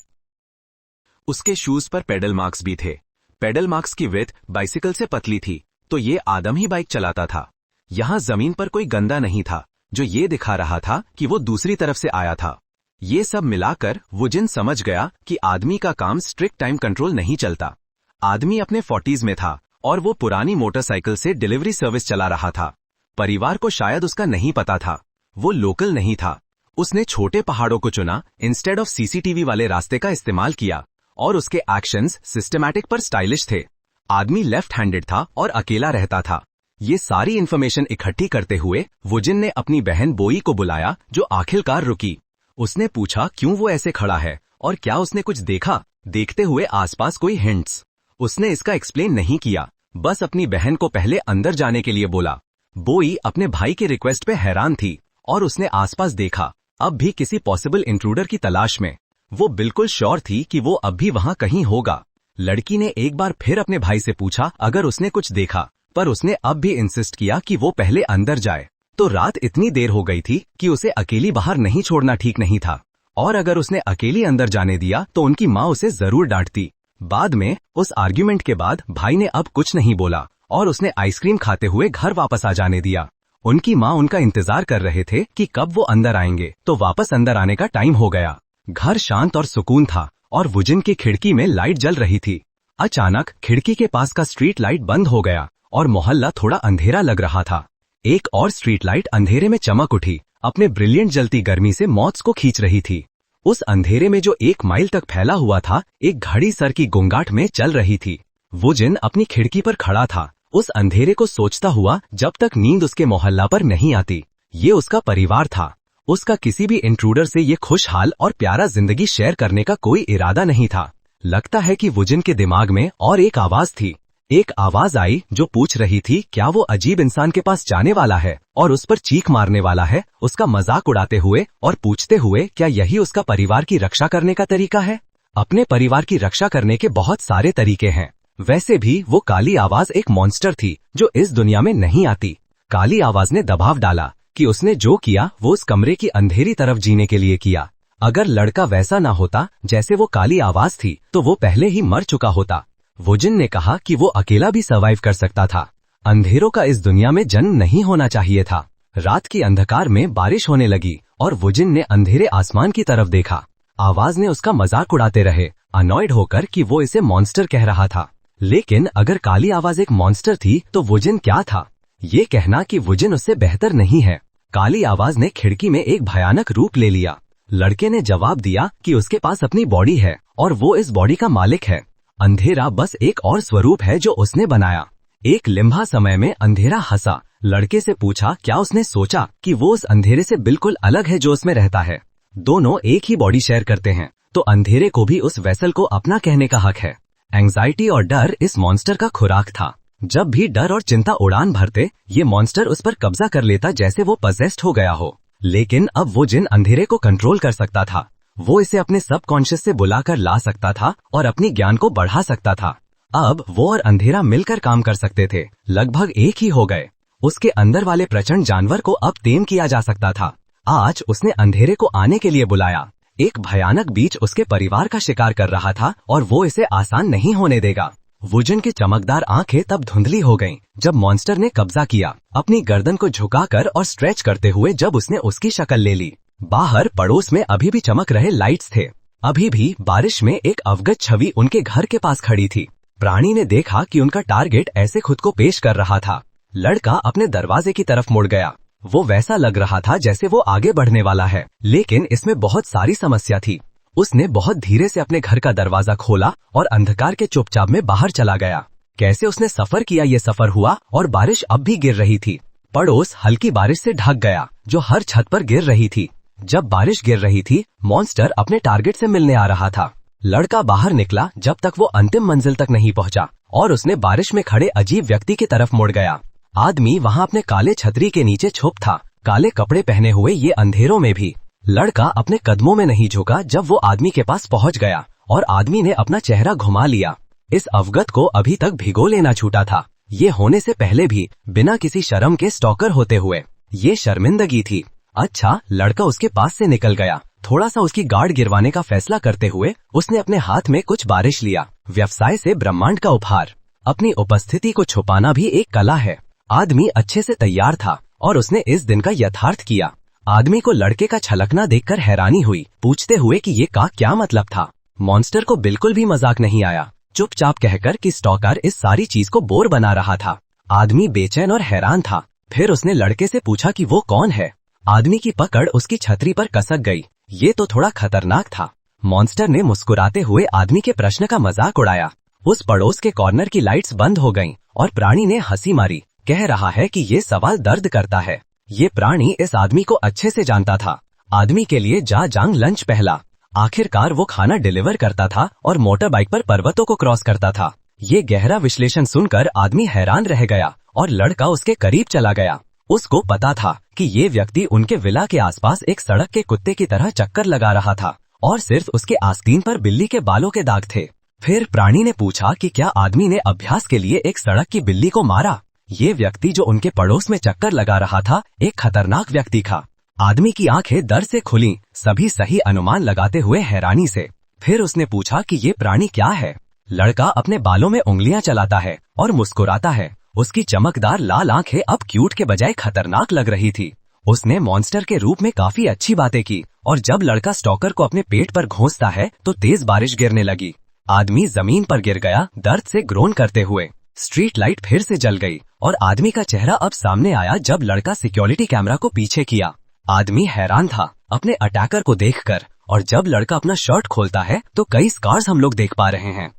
उसके शूज पर पेडल मार्क्स भी थे। पेडल मार्क्स की विड्थ बाइसिकल से पतली थी तो ये आदम ही बाइक चलाता था। यहाँ जमीन पर कोई गंदा नहीं था जो ये दिखा रहा था कि वो दूसरी तरफ से आया था। ये सब मिलाकर वुजिन समझ गया कि आदमी का काम स्ट्रिक्ट टाइम कंट्रोल नहीं चलता। आदमी अपने 40s में था और वो पुरानी मोटरसाइकिल से डिलीवरी सर्विस चला रहा था। परिवार को शायद उसका नहीं पता था। वो लोकल नहीं था। उसने छोटे पहाड़ों को चुना इंस्टेड ऑफ सीसीटीवी वाले रास्ते का इस्तेमाल किया और उसके एक्शंस सिस्टमैटिक पर स्टाइलिश थे। आदमी लेफ्ट हैंडेड था और अकेला रहता था। ये सारी इन्फॉर्मेशन इकट्ठी करते हुए वुजिन ने अपनी बहन बोई को बुलाया जो आखिरकार रुकी। उसने पूछा क्यों वो ऐसे खड़ा है और क्या उसने कुछ देखा, देखते हुए आसपास कोई हिंट्स। उसने इसका एक्सप्लेन नहीं किया, बस अपनी बहन को पहले अंदर जाने के लिए बोला। बोई अपने भाई के रिक्वेस्ट पे हैरान थी और उसने आसपास देखा, अब भी किसी पॉसिबल इंट्रूडर की तलाश में। वो बिल्कुल श्योर थी कि वो अब भी वहां कहीं होगा। लड़की ने एक बार फिर अपने भाई से पूछा अगर उसने कुछ देखा, पर उसने अब भी इंसिस्ट किया कि वो पहले अंदर जाए। तो रात इतनी देर हो गई थी कि उसे अकेली बाहर नहीं छोड़ना ठीक नहीं था और अगर उसने अकेली अंदर जाने दिया तो उनकी माँ उसे जरूर डांटती। बाद में उस आर्ग्यूमेंट के बाद भाई ने अब कुछ नहीं बोला और उसने आइसक्रीम खाते हुए घर वापस आ जाने दिया। उनकी माँ उनका इंतजार कर रहे थे कि कब वो अंदर आएंगे, तो वापस अंदर आने का टाइम हो गया। घर शांत और सुकून था और वुजिन की खिड़की में लाइट जल रही थी। अचानक खिड़की के पास का स्ट्रीट लाइट बंद हो गया और मोहल्ला थोड़ा अंधेरा लग रहा था। एक और स्ट्रीट लाइट अंधेरे में चमक उठी, अपने ब्रिलियंट जलती गर्मी से मौज को खींच रही थी। उस अंधेरे में जो 1 माइल तक फैला हुआ था, एक घड़ी सर की गुंगाट में चल रही थी। वुजिन अपनी खिड़की पर खड़ा था, उस अंधेरे को सोचता हुआ जब तक नींद उसके मोहल्ला पर नहीं आती। ये उसका परिवार था। उसका किसी भी इंट्रूडर से ये खुशहाल और प्यारा जिंदगी शेयर करने का कोई इरादा नहीं था। लगता है कि वुजिन के दिमाग में और एक आवाज थी, एक आवाज आई जो पूछ रही थी क्या वो अजीब इंसान के पास जाने वाला है और उस पर चीख मारने वाला है, उसका मजाक उड़ाते हुए और पूछते हुए क्या यही उसका परिवार की रक्षा करने का तरीका है। अपने परिवार की रक्षा करने के बहुत सारे तरीके हैं। वैसे भी वो काली आवाज एक मॉन्स्टर थी जो इस दुनिया में नहीं आती। काली आवाज ने दबाव डाला कि उसने जो किया वो उस कमरे की अंधेरी तरफ जीने के लिए किया। अगर लड़का वैसा ना होता जैसे वो काली आवाज थी तो वो पहले ही मर चुका होता। वुजिन ने कहा कि वो अकेला भी सर्वाइव कर सकता था। अंधेरों का इस दुनिया में जन्म नहीं होना चाहिए था। रात की अंधकार में बारिश होने लगी और वुजिन ने अंधेरे आसमान की तरफ देखा। आवाज ने उसका मजाक उड़ाते रहे, अनॉयड होकर कि वो इसे मॉन्स्टर कह रहा था। लेकिन अगर काली आवाज एक मॉन्स्टर थी तो वुजिन क्या था? ये कहना कि वुजिन उससे बेहतर नहीं है। काली आवाज ने खिड़की में एक भयानक रूप ले लिया। लड़के ने जवाब दिया कि उसके पास अपनी बॉडी है और वो इस बॉडी का मालिक है। अंधेरा बस एक और स्वरूप है जो उसने बनाया। एक लिम्हा समय में अंधेरा हंसा, लड़के से पूछा क्या उसने सोचा कि वो उस अंधेरे से बिल्कुल अलग है जो उसमें रहता है। दोनों एक ही बॉडी शेयर करते हैं तो अंधेरे को भी उस वेसल को अपना कहने का हक है। एंग्जाइटी और डर इस मॉन्स्टर का खुराक था। जब भी डर और चिंता उड़ान भरते ये मॉन्स्टर उस पर कब्जा कर लेता जैसे वो पजेस्ड हो गया हो। लेकिन अब वो जिन अंधेरे को कंट्रोल कर सकता था, वो इसे अपने सबकॉन्शियस से बुलाकर ला सकता था और अपनी ज्ञान को बढ़ा सकता था। अब वो और अंधेरा मिलकर काम कर सकते थे, लगभग एक ही हो गए। उसके अंदर वाले प्रचंड जानवर को अब टेम किया जा सकता था। आज उसने अंधेरे को आने के लिए बुलाया। एक भयानक बीच उसके परिवार का शिकार कर रहा था और वो इसे आसान नहीं होने देगा। वुजिन की चमकदार आंखें तब धुंधली हो गईं जब मॉन्स्टर ने कब्जा किया, अपनी गर्दन को झुकाकर और स्ट्रेच करते हुए जब उसने उसकी शक्ल ले ली। बाहर पड़ोस में अभी भी चमक रहे लाइट्स थे। अभी भी बारिश में एक अवगत छवि उनके घर के पास खड़ी थी। प्राणी ने देखा कि उनका टारगेट ऐसे खुद को पेश कर रहा था। लड़का अपने दरवाजे की तरफ मुड़ गया। वो वैसा लग रहा था जैसे वो आगे बढ़ने वाला है, लेकिन इसमें बहुत सारी समस्या थी। उसने बहुत धीरे से अपने घर का दरवाजा खोला और अंधकार के चुपचाप में बाहर चला गया। कैसे उसने सफर किया ये सफर हुआ और बारिश अब भी गिर रही थी। पड़ोस हल्की बारिश से ढक गया जो हर छत पर गिर रही थी। जब बारिश गिर रही थी, मॉन्स्टर अपने टारगेट से मिलने आ रहा था। लड़का बाहर निकला जब तक वो अंतिम मंजिल तक नहीं पहुंचा और उसने बारिश में खड़े अजीब व्यक्ति की तरफ मुड़ गया। आदमी वहां अपने काले छतरी के नीचे छुप था, काले कपड़े पहने हुए ये अंधेरों में भी। लड़का अपने कदमों में नहीं झुका जब वो आदमी के पास पहुंच गया और आदमी ने अपना चेहरा घुमा लिया। इस अवगत को अभी तक भिगो लेना छूटा था, ये होने से पहले भी बिना किसी शर्म के स्टॉकर होते हुए। ये शर्मिंदगी थी। अच्छा, लड़का उसके पास से निकल गया। थोड़ा सा उसकी गार्ड गिरवाने का फैसला करते हुए उसने अपने हाथ में कुछ बारिश लिया। व्यवसाय से ब्रह्मांड का उपहार। अपनी उपस्थिति को छुपाना भी एक कला है। आदमी अच्छे से तैयार था और उसने इस दिन का यथार्थ किया। आदमी को लड़के का छलकना देखकर हैरानी हुई, पूछते हुए कि ये का क्या मतलब था। मॉन्स्टर को बिल्कुल भी मजाक नहीं आया, चुपचाप कहकर कि स्टॉकर इस सारी चीज को बोर बना रहा था। आदमी बेचैन और हैरान था। फिर उसने लड़के से पूछा कि वो कौन है। आदमी की पकड़ उसकी छतरी पर कसक गई। ये तो थोड़ा खतरनाक था। मॉन्स्टर ने मुस्कुराते हुए आदमी के प्रश्न का मजाक उड़ाया। उस पड़ोस के कॉर्नर की लाइट्स बंद हो गईं और प्राणी ने हंसी मारी। कह रहा है कि ये सवाल दर्द करता है। ये प्राणी इस आदमी को अच्छे से जानता था। आदमी के लिए जांग लंच पहला। आखिरकार वो खाना डिलीवर करता था और मोटर बाइक पर पर्वतों को क्रॉस करता था। ये गहरा विश्लेषण सुनकर आदमी हैरान रह गया और लड़का उसके करीब चला गया। उसको पता था कि ये व्यक्ति उनके विला के आसपास एक सड़क के कुत्ते की तरह चक्कर लगा रहा था और सिर्फ उसके आस्तीन पर बिल्ली के बालों के दाग थे। फिर प्राणी ने पूछा कि क्या आदमी ने अभ्यास के लिए एक सड़क की बिल्ली को मारा। ये व्यक्ति जो उनके पड़ोस में चक्कर लगा रहा था एक खतरनाक व्यक्ति था। आदमी की आंखें डर से खुली, सभी सही अनुमान लगाते हुए हैरानी से। फिर उसने पूछा कि ये प्राणी क्या है। लड़का अपने बालों में उंगलियां चलाता है और मुस्कुराता है। उसकी चमकदार लाल आंखें अब क्यूट के बजाय खतरनाक लग रही थी। उसने मॉन्स्टर के रूप में काफी अच्छी बातें की और जब लड़का स्टॉकर को अपने पेट पर घोंसता है तो तेज बारिश गिरने लगी। आदमी जमीन पर गिर गया दर्द से ग्रोन करते हुए। स्ट्रीट लाइट फिर से जल गई और आदमी का चेहरा अब सामने आया जब लड़का सिक्योरिटी कैमरा को पीछे किया। आदमी हैरान था अपने अटैकर को देखकर और जब लड़का अपना शर्ट खोलता है तो कई स्कार्स हम लोग देख पा रहे हैं।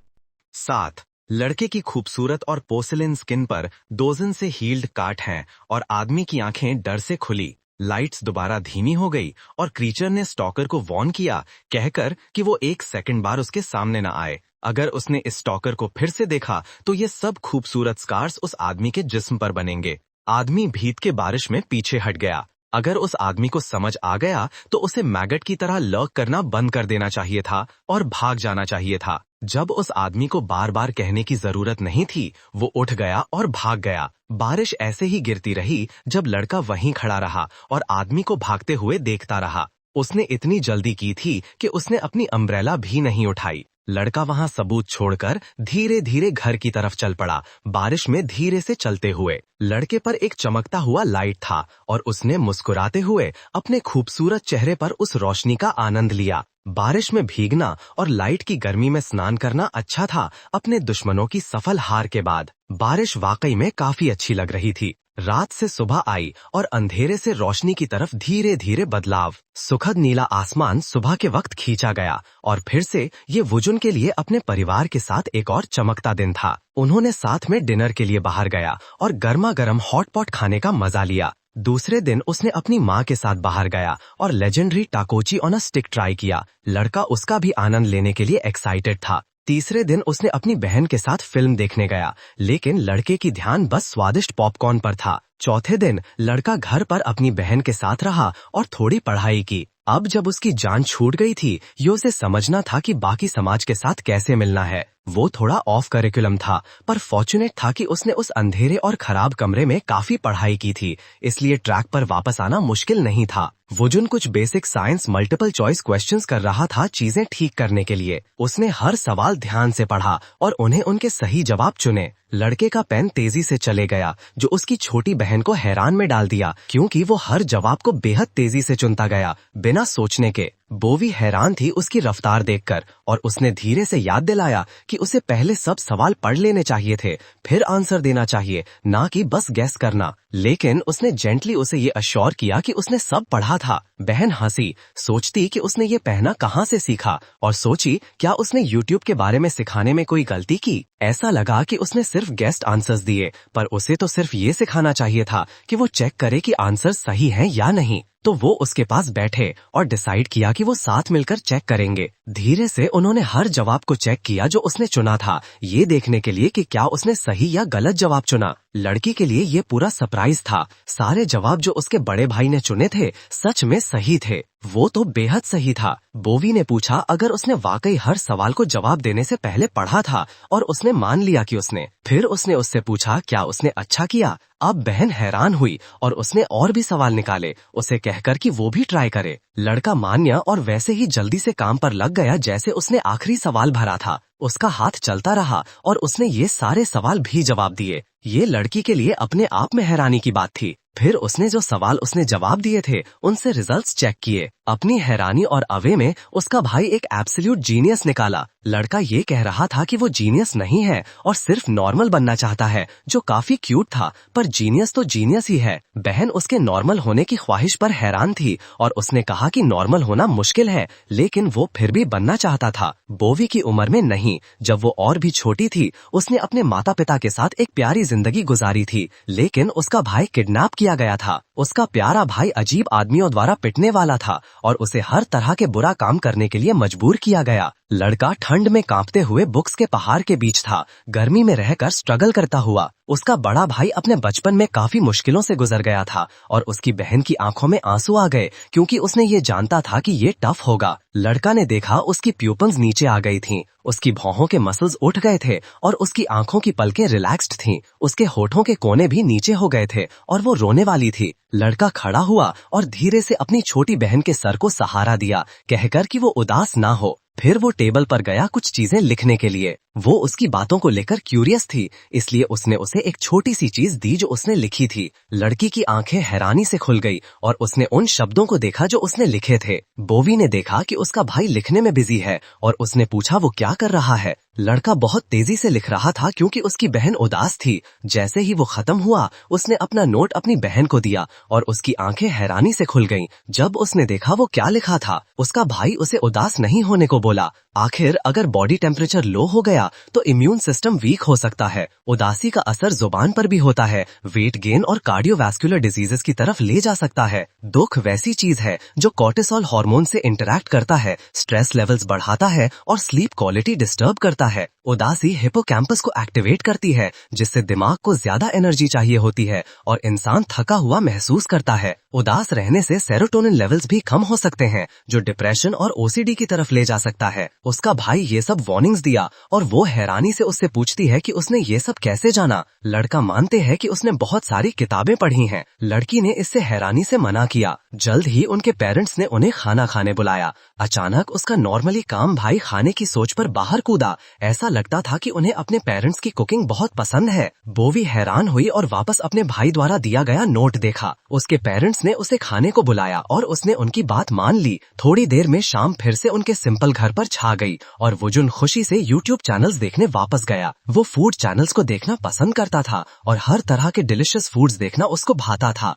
7. लड़के की खूबसूरत और पोर्सिलेन स्किन पर डोजन से हील्ड काट हैं और आदमी की आंखें डर से खुली। लाइट्स दोबारा धीमी हो गई और क्रीचर ने स्टॉकर को वॉर्न किया, कहकर कि वो 1 सेकंड बार उसके सामने न आए। अगर उसने इस स्टॉकर को फिर से देखा तो ये सब खूबसूरत स्कार्स उस आदमी के जिस्म पर बनेंगे। आदमी भीत के बारिश में पीछे हट गया। अगर उस आदमी को समझ आ गया तो उसे मैगट की तरह लर्क करना बंद कर देना चाहिए था और भाग जाना चाहिए था। जब उस आदमी को बार बार कहने की जरूरत नहीं थी, वो उठ गया और भाग गया। बारिश ऐसे ही गिरती रही जब लड़का वहीं खड़ा रहा और आदमी को भागते हुए देखता रहा। उसने इतनी जल्दी की थी कि उसने अपनी अम्ब्रेला भी नहीं उठाई। लड़का वहां सबूत छोड़कर धीरे धीरे घर की तरफ चल पड़ा, बारिश में धीरे से चलते हुए। लड़के पर एक चमकता हुआ लाइट था और उसने मुस्कुराते हुए अपने खूबसूरत चेहरे पर उस रोशनी का आनंद लिया। बारिश में भीगना और लाइट की गर्मी में स्नान करना अच्छा था अपने दुश्मनों की सफल हार के बाद। बारिश वाकई में काफी अच्छी लग रही थी। रात से सुबह आई और अंधेरे से रोशनी की तरफ धीरे धीरे बदलाव। सुखद नीला आसमान सुबह के वक्त खींचा गया और फिर से ये वुजुन के लिए अपने परिवार के साथ एक और चमकता दिन था। उन्होंने साथ में डिनर के लिए बाहर गया और गर्मा गर्म हॉट पॉट खाने का मजा लिया। दूसरे दिन उसने अपनी माँ के साथ बाहर गया और लेजेंडरी टाकोची ऑन अ स्टिक ट्राई किया। लड़का उसका भी आनंद लेने के लिए एक्साइटेड था। तीसरे दिन उसने अपनी बहन के साथ फिल्म देखने गया, लेकिन लड़के की ध्यान बस स्वादिष्ट पॉपकॉर्न पर था। चौथे दिन लड़का घर पर अपनी बहन के साथ रहा और थोड़ी पढ़ाई की। अब जब उसकी जान छूट गई थी, ये उसे समझना था कि बाकी समाज के साथ कैसे मिलना है। वो थोड़ा ऑफ करिकुलम था, पर फॉर्चुनेट था कि उसने उस अंधेरे और खराब कमरे में काफी पढ़ाई की थी, इसलिए ट्रैक पर वापस आना मुश्किल नहीं था। वुजुन कुछ basic science multiple choice questions कर रहा था चीजें ठीक करने के लिए। उसने हर सवाल ध्यान से पढ़ा और उन्हें उनके सही जवाब चुने। लड़के का पेन तेजी से चले गया, जो उसकी छोटी बहन को हैरान में डाल दिया, क्योंकि वो हर जवाब को बेहद तेजी से चुनता गया बिना सोचने के। बोवी हैरान थी उसकी रफ्तार देखकर और उसने धीरे से याद दिलाया कि उसे पहले सब सवाल पढ़ लेने चाहिए थे, फिर आंसर देना चाहिए, ना कि बस गैस करना। लेकिन उसने जेंटली उसे ये अश्योर किया कि उसने सब पढ़ा था। बहन हंसी, सोचती कि उसने ये पहना कहाँ से सीखा, और सोची क्या उसने यूट्यूब के बारे में सिखाने में कोई गलती की। ऐसा लगा कि उसने सिर्फ गेस्ट आंसर्स दिए, पर उसे तो सिर्फ ये सिखाना चाहिए था कि वो चेक करे कि आंसर सही हैं या नहीं। तो वो उसके पास बैठे और डिसाइड किया कि वो साथ मिलकर चेक करेंगे। धीरे से उन्होंने हर जवाब को चेक किया जो उसने चुना था, ये देखने के लिए कि क्या उसने सही या गलत जवाब चुना। लड़की के लिए ये पूरा सरप्राइज था। सारे जवाब जो उसके बड़े भाई ने चुने थे सच में सही थे। वो तो बेहद सही था। बोवी ने पूछा अगर उसने वाकई हर सवाल को जवाब देने से पहले पढ़ा था, और उसने मान लिया कि उसने। फिर उसने उससे पूछा क्या उसने अच्छा किया। अब बहन हैरान हुई और उसने और भी सवाल निकाले, उसे कहकर कि वो भी ट्राई करे। लड़का मान्य और वैसे ही जल्दी से काम पर लग गया जैसे उसने आखिरी सवाल भरा था। उसका हाथ चलता रहा और उसने ये सारे सवाल भी जवाब दिए। ये लड़की के लिए अपने आप में हैरानी की बात थी। फिर उसने जो सवाल उसने जवाब दिए थे उनसे रिजल्ट्स चेक किए। अपनी हैरानी और अवे में उसका भाई एक एब्सोल्यूट जीनियस निकाला। लड़का ये कह रहा था कि वो जीनियस नहीं है और सिर्फ नॉर्मल बनना चाहता है, जो काफी क्यूट था, पर जीनियस तो जीनियस ही है। बहन उसके नॉर्मल होने की ख्वाहिश पर हैरान थी और उसने कहा कि नॉर्मल होना मुश्किल है, लेकिन वो फिर भी बनना चाहता था। बोवी की उम्र में नहीं, जब वो और भी छोटी थी, उसने अपने माता पिता के साथ एक प्यारी जिंदगी गुजारी थी, लेकिन उसका भाई किडनैप किया गया था। उसका प्यारा भाई अजीब आदमियों द्वारा पिटने वाला था और उसे हर तरह के बुरा काम करने के लिए मजबूर किया गया। लड़का ठंड में कांपते हुए बुक्स के पहाड़ के बीच था, गर्मी में रहकर स्ट्रगल करता हुआ। उसका बड़ा भाई अपने बचपन में काफी मुश्किलों से गुजर गया था और उसकी बहन की आंखों में आंसू आ गए, क्योंकि उसने ये जानता था कि ये टफ होगा। लड़का ने देखा उसकी प्यूपल्स नीचे आ गई थीं, उसकी भौहों के मसल्स उठ गए थे और उसकी आंखों की पलकें रिलैक्स्ड थीं। उसके होठों के कोने भी नीचे हो गए थे और वो रोने वाली थी। लड़का खड़ा हुआ और धीरे से अपनी छोटी बहन के सर को सहारा दिया, कहकर कि वो उदास ना हो। फिर वो टेबल पर गया कुछ चीजें लिखने के लिए। वो उसकी बातों को लेकर क्यूरियस थी, इसलिए उसने उसे एक छोटी सी चीज दी जो उसने लिखी थी। लड़की की आंखें हैरानी से खुल गई और उसने उन शब्दों को देखा जो उसने लिखे थे। बोवी ने देखा कि उसका भाई लिखने में बिजी है और उसने पूछा वो क्या कर रहा है। लड़का बहुत तेजी से लिख रहा था क्योंकि उसकी बहन उदास थी। जैसे ही वो खत्म हुआ, उसने अपना नोट अपनी बहन को दिया और उसकी आंखें हैरानी से खुल गईं। जब उसने देखा वो क्या लिखा था, उसका भाई उसे उदास नहीं होने को बोला, आखिर अगर बॉडी टेम्परेचर लो हो गया तो इम्यून सिस्टम वीक हो सकता है। उदासी का असर जुबान पर भी होता है, वेट गेन और कार्डियोवैस्कुलर डिजीजेस की तरफ ले जा सकता है। दुख वैसी चीज है जो कॉर्टिसोल हार्मोन से इंटरैक्ट करता है, स्ट्रेस लेवल्स बढ़ाता है और स्लीप क्वालिटी डिस्टर्ब करता है। उदासी हिपोकैम्पस को एक्टिवेट करती है, जिससे दिमाग को ज्यादा एनर्जी चाहिए होती है और इंसान थका हुआ महसूस करता है। उदास रहने से सेरोटोनिन लेवल्स भी कम हो सकते हैं, जो डिप्रेशन और ओसीडी की तरफ ले जा सकता है। उसका भाई ये सब वार्निंग्स दिया और वो हैरानी से उससे पूछती है कि उसने ये सब कैसे जाना। लड़का मानते हैं कि उसने बहुत सारी किताबें पढ़ी हैं। लड़की ने इससे हैरानी से मना किया। जल्द ही उनके पेरेंट्स ने उन्हें खाना खाने बुलाया। अचानक उसका नॉर्मली काम भाई खाने की सोच पर बाहर कूदा। ऐसा लगता था कि उन्हें अपने पेरेंट्स की कुकिंग बहुत पसंद है। बोवी हैरान हुई और वापस अपने भाई द्वारा दिया गया नोट देखा। उसके पेरेंट्स ने उसे खाने को बुलाया और उसने उनकी बात मान ली। थोड़ी देर में शाम फिर से उनके सिंपल घर पर छा गई और वुजुन खुशी से यूट्यूब चैनल्स देखने वापस गया। वो फूड चैनल्स को देखना पसंद करता था और हर तरह के डिलिशियस फूड्स देखना उसको भाता था।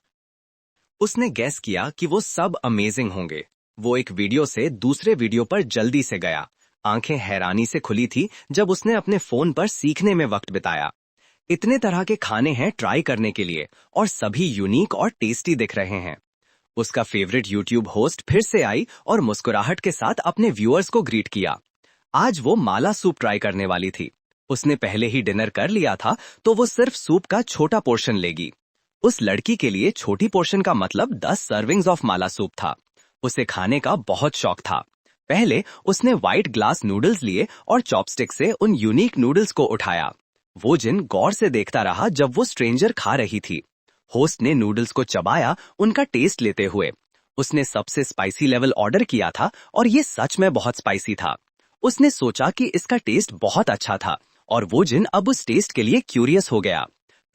उसने गैस किया कि वो सब अमेजिंग होंगे। वो एक वीडियो से दूसरे वीडियो पर जल्दी से गया। आंखें हैरानी से खुली थी जब उसने अपने फोन पर सीखने में वक्त बिताया। इतने तरह के खाने हैं ट्राई करने के लिए और सभी यूनिक और टेस्टी दिख रहे हैं। उसका फेवरेट यूट्यूब होस्ट फिर से आई और मुस्कुराहट के साथ अपने व्यूअर्स को ग्रीट किया। आज वो माला सूप ट्राई करने वाली थी। उसने पहले ही डिनर कर लिया था तो वो सिर्फ सूप का छोटा पोर्शन लेगी। उस लड़की के लिए छोटी पोर्शन का मतलब 10 सर्विंग्स ऑफ माला सूप था। उसे खाने का बहुत शौक था। पहले उसने व्हाइट ग्लास नूडल्स लिए और चॉपस्टिक से उन यूनिक नूडल्स को उठाया। वो जिन गौर से देखता रहा जब वो स्ट्रेंजर खा रही थी। होस्ट ने नूडल्स को चबाया उनका टेस्ट लेते हुए। उसने सबसे स्पाइसी लेवल ऑर्डर किया था और ये सच में बहुत स्पाइसी था। उसने सोचा कि इसका टेस्ट बहुत अच्छा था और वो जिन अब उस टेस्ट के लिए क्यूरियस हो गया।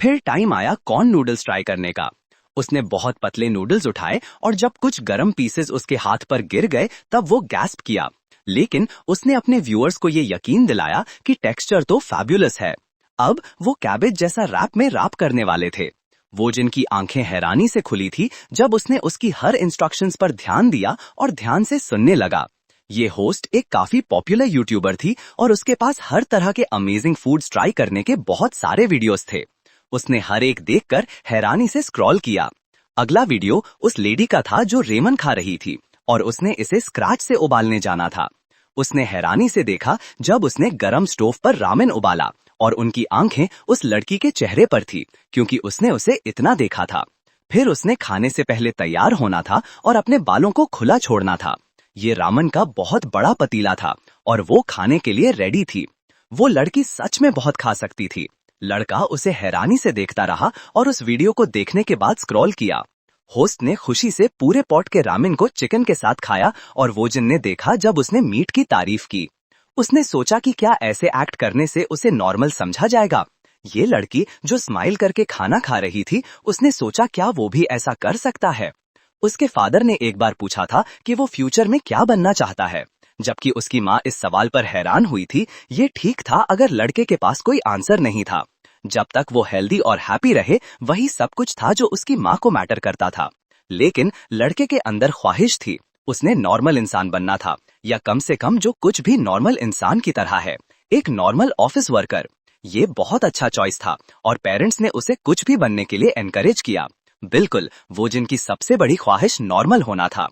फिर टाइम आया कॉर्न नूडल्स ट्राई करने का। उसने बहुत पतले नूडल्स उठाए और जब कुछ गरम पीसेस उसके हाथ पर गिर गए तब वो गैस्प किया। लेकिन उसने अपने व्यूअर्स को ये यकीन दिलाया कि टेक्सचर तो फैब्युलस है। अब वो कैबेज जैसा रैप में रैप करने वाले थे। वो जिनकी आंखें हैरानी से खुली थी जब उसने उसकी हर इंस्ट्रक्शंस पर ध्यान दिया और ध्यान से सुनने लगा। ये होस्ट एक काफी पॉपुलर यूट्यूबर थी और उसके पास हर तरह के अमेजिंग फूड्स ट्राई करने के बहुत सारे वीडियोस थे। उसने हर एक देखकर हैरानी से स्क्रॉल किया। अगला वीडियो उस लेडी का था जो रेमन खा रही थी और उसने इसे स्क्रैच से उबालने जाना था। उसने हैरानी से देखा जब उसने गरम स्टोव पर रामेन उबाला और उनकी आंखें उस लड़की के चेहरे पर थी क्योंकि उसने उसे इतना देखा था। फिर उसने खाने से पहले तैयार होना था और अपने बालों को खुला छोड़ना था। ये रामन का बहुत बड़ा पतीला था और वो खाने के लिए रेडी थी। वो लड़की सच में बहुत खा सकती थी। लड़का उसे हैरानी से देखता रहा और उस वीडियो को देखने के बाद स्क्रॉल किया। होस्ट ने खुशी से पूरे पॉट के रामेन को चिकन के साथ खाया और वोजिन ने देखा जब उसने मीट की तारीफ की। उसने सोचा कि क्या ऐसे एक्ट करने से उसे नॉर्मल समझा जाएगा। ये लड़की जो स्माइल करके खाना खा रही थी, उसने सोचा क्या वो भी ऐसा कर सकता है। उसके फादर ने एक बार पूछा था कि वो फ्यूचर में क्या बनना चाहता है, जबकि उसकी माँ इस सवाल पर हैरान हुई थी। ये ठीक था अगर लड़के के पास कोई आंसर नहीं था। जब तक वो हेल्दी और हैप्पी रहे वही सब कुछ था जो उसकी माँ को मैटर करता था। लेकिन लड़के के अंदर ख्वाहिश थी, उसने नॉर्मल इंसान बनना था, या कम से कम जो कुछ भी नॉर्मल इंसान की तरह है, एक नॉर्मल ऑफिस वर्कर। ये बहुत अच्छा चॉइस था और पेरेंट्स ने उसे कुछ भी बनने के लिए एनकरेज किया। बिल्कुल वो जिनकी सबसे बड़ी ख्वाहिश नॉर्मल होना था।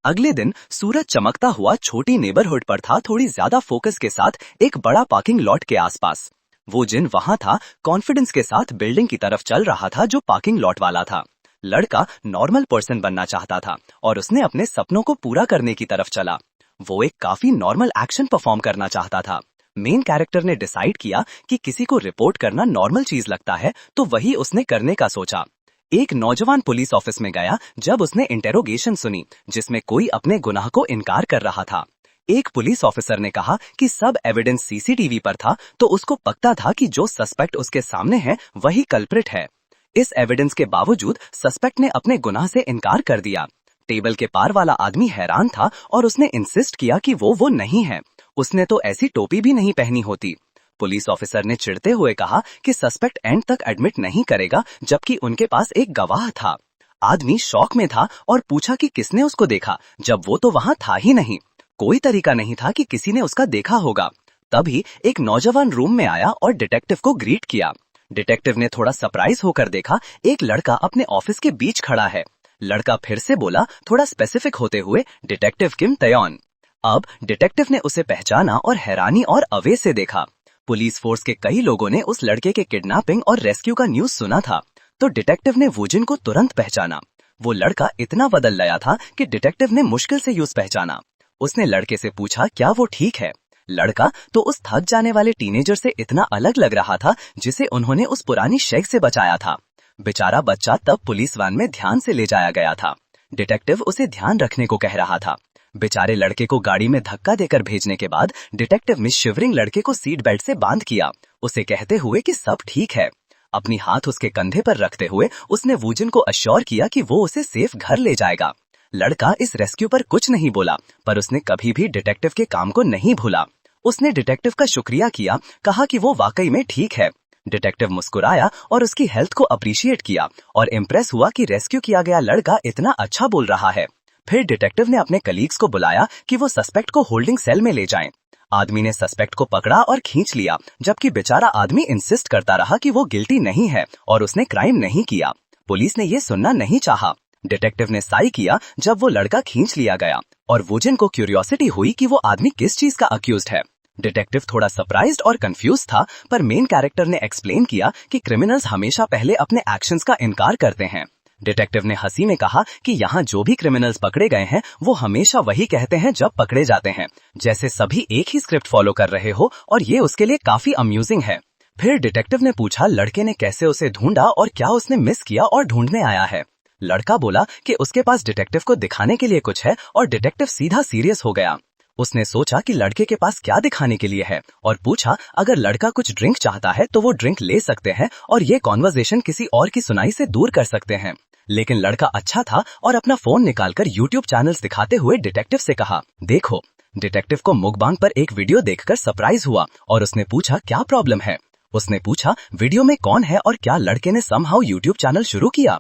अगले दिन सूरज चमकता हुआ छोटी नेबरहुड पर था, थोड़ी ज्यादा फोकस के साथ एक बड़ा पार्किंग लॉट के आसपास। वो जिन वहां था कॉन्फिडेंस के साथ बिल्डिंग की तरफ चल रहा था जो पार्किंग लॉट वाला था। लड़का नॉर्मल पर्सन बनना चाहता था और उसने अपने सपनों को पूरा करने की तरफ चला। वो एक काफी नॉर्मल एक्शन परफॉर्म करना चाहता था। मेन कैरेक्टर ने डिसाइड किया कि किसी को रिपोर्ट करना नॉर्मल चीज लगता है तो वही उसने करने का सोचा। एक नौजवान पुलिस ऑफिस में गया जब उसने इंटेरोगेशन सुनी जिसमें कोई अपने गुनाह को इनकार कर रहा था। एक पुलिस ऑफिसर ने कहा कि सब एविडेंस सीसीटीवी पर था तो उसको पक्का था कि जो सस्पेक्ट उसके सामने है वही कल्प्रिट है। इस एविडेंस के बावजूद सस्पेक्ट ने अपने गुनाह से इनकार कर दिया। टेबल के पार वाला आदमी हैरान था और उसने इंसिस्ट किया कि वो नहीं है, उसने तो ऐसी टोपी भी नहीं पहनी होती। पुलिस ऑफिसर ने चिढ़ते हुए कहा कि सस्पेक्ट एंड तक एडमिट नहीं करेगा, जबकि उनके पास एक गवाह था। आदमी शॉक में था और पूछा कि किसने उसको देखा जब वो तो वहां था ही नहीं। कोई तरीका नहीं था कि किसी ने उसका देखा होगा। तभी एक नौजवान रूम में आया और डिटेक्टिव को ग्रीट किया। डिटेक्टिव ने थोड़ा सरप्राइज होकर देखा, एक लड़का अपने ऑफिस के बीच खड़ा है। लड़का फिर से बोला, थोड़ा स्पेसिफिक होते हुए, डिटेक्टिव किम तयोन। अब डिटेक्टिव ने उसे पहचाना और हैरानी और अवे से देखा। पुलिस फोर्स के कई लोगों ने उस लड़के के किडनैपिंग और रेस्क्यू का न्यूज सुना था, तो डिटेक्टिव ने वूजिन को तुरंत पहचाना। वो लड़का इतना बदल गया था कि डिटेक्टिव ने मुश्किल से यूज पहचाना। उसने लड़के से पूछा, क्या वो ठीक है? लड़का तो उस थक जाने वाले टीनेजर से इतना अलग लग रहा था जिसे उन्होंने उस पुरानी शेख से बचाया था। बेचारा बच्चा तब पुलिस वैन में ध्यान से ले जाया गया था। डिटेक्टिव उसे ध्यान रखने को कह रहा था। बेचारे लड़के को गाड़ी में धक्का देकर भेजने के बाद डिटेक्टिव ने शिवरिंग लड़के को सीट बेल्ट से बांध किया, उसे कहते हुए कि सब ठीक है। अपनी हाथ उसके कंधे पर रखते हुए उसने वूजिन को अश्योर किया कि वो उसे सेफ घर ले जाएगा। लड़का इस रेस्क्यू पर कुछ नहीं बोला, पर उसने कभी भी डिटेक्टिव के काम को नहीं भूला। उसने डिटेक्टिव का शुक्रिया किया, कहा कि वो वाकई में ठीक है। डिटेक्टिव मुस्कुराया और उसकी हेल्थ को अप्रिशिएट किया और इम्प्रेस हुआ कि रेस्क्यू किया गया लड़का इतना अच्छा बोल रहा है। फिर डिटेक्टिव ने अपने कलीग्स को बुलाया कि वो सस्पेक्ट को होल्डिंग सेल में ले जाएं। आदमी ने सस्पेक्ट को पकड़ा और खींच लिया, जबकि बेचारा आदमी इंसिस्ट करता रहा कि वो गिल्टी नहीं है और उसने क्राइम नहीं किया। पुलिस ने ये सुनना नहीं चाहा। डिटेक्टिव ने साई किया जब वो लड़का खींच लिया गया और वूजिन को क्यूरियोसिटी हुई कि वो आदमी किस चीज का अक्यूज्ड है। डिटेक्टिव थोड़ा सरप्राइज्ड और कंफ्यूज था, पर मेन कैरेक्टर ने एक्सप्लेन किया कि क्रिमिनल्स हमेशा पहले अपने एक्शंस का इनकार करते हैं। डिटेक्टिव ने हंसी में कहा कि यहाँ जो भी क्रिमिनल्स पकड़े गए हैं वो हमेशा वही कहते हैं जब पकड़े जाते हैं, जैसे सभी एक ही स्क्रिप्ट फॉलो कर रहे हो, और ये उसके लिए काफी अम्यूजिंग है। फिर डिटेक्टिव ने पूछा लड़के ने कैसे उसे ढूंढा और क्या उसने मिस किया और ढूंढने आया है। लड़का बोला कि उसके पास डिटेक्टिव को दिखाने के लिए कुछ है और डिटेक्टिव सीधा सीरियस हो गया। उसने सोचा कि लड़के के पास क्या दिखाने के लिए है और पूछा अगर लड़का कुछ ड्रिंक चाहता है तो वो ड्रिंक ले सकते हैं और ये कॉन्वर्सेशन किसी और की सुनाई से दूर कर सकते हैं। लेकिन लड़का अच्छा था और अपना फोन निकालकर यूट्यूब चैनल्स दिखाते हुए डिटेक्टिव से कहा, देखो। डिटेक्टिव को मुकबांग पर एक वीडियो देखकर सरप्राइज हुआ और उसने पूछा क्या प्रॉब्लम है। उसने पूछा वीडियो में कौन है और क्या लड़के ने समहाउ यूट्यूब चैनल शुरू किया।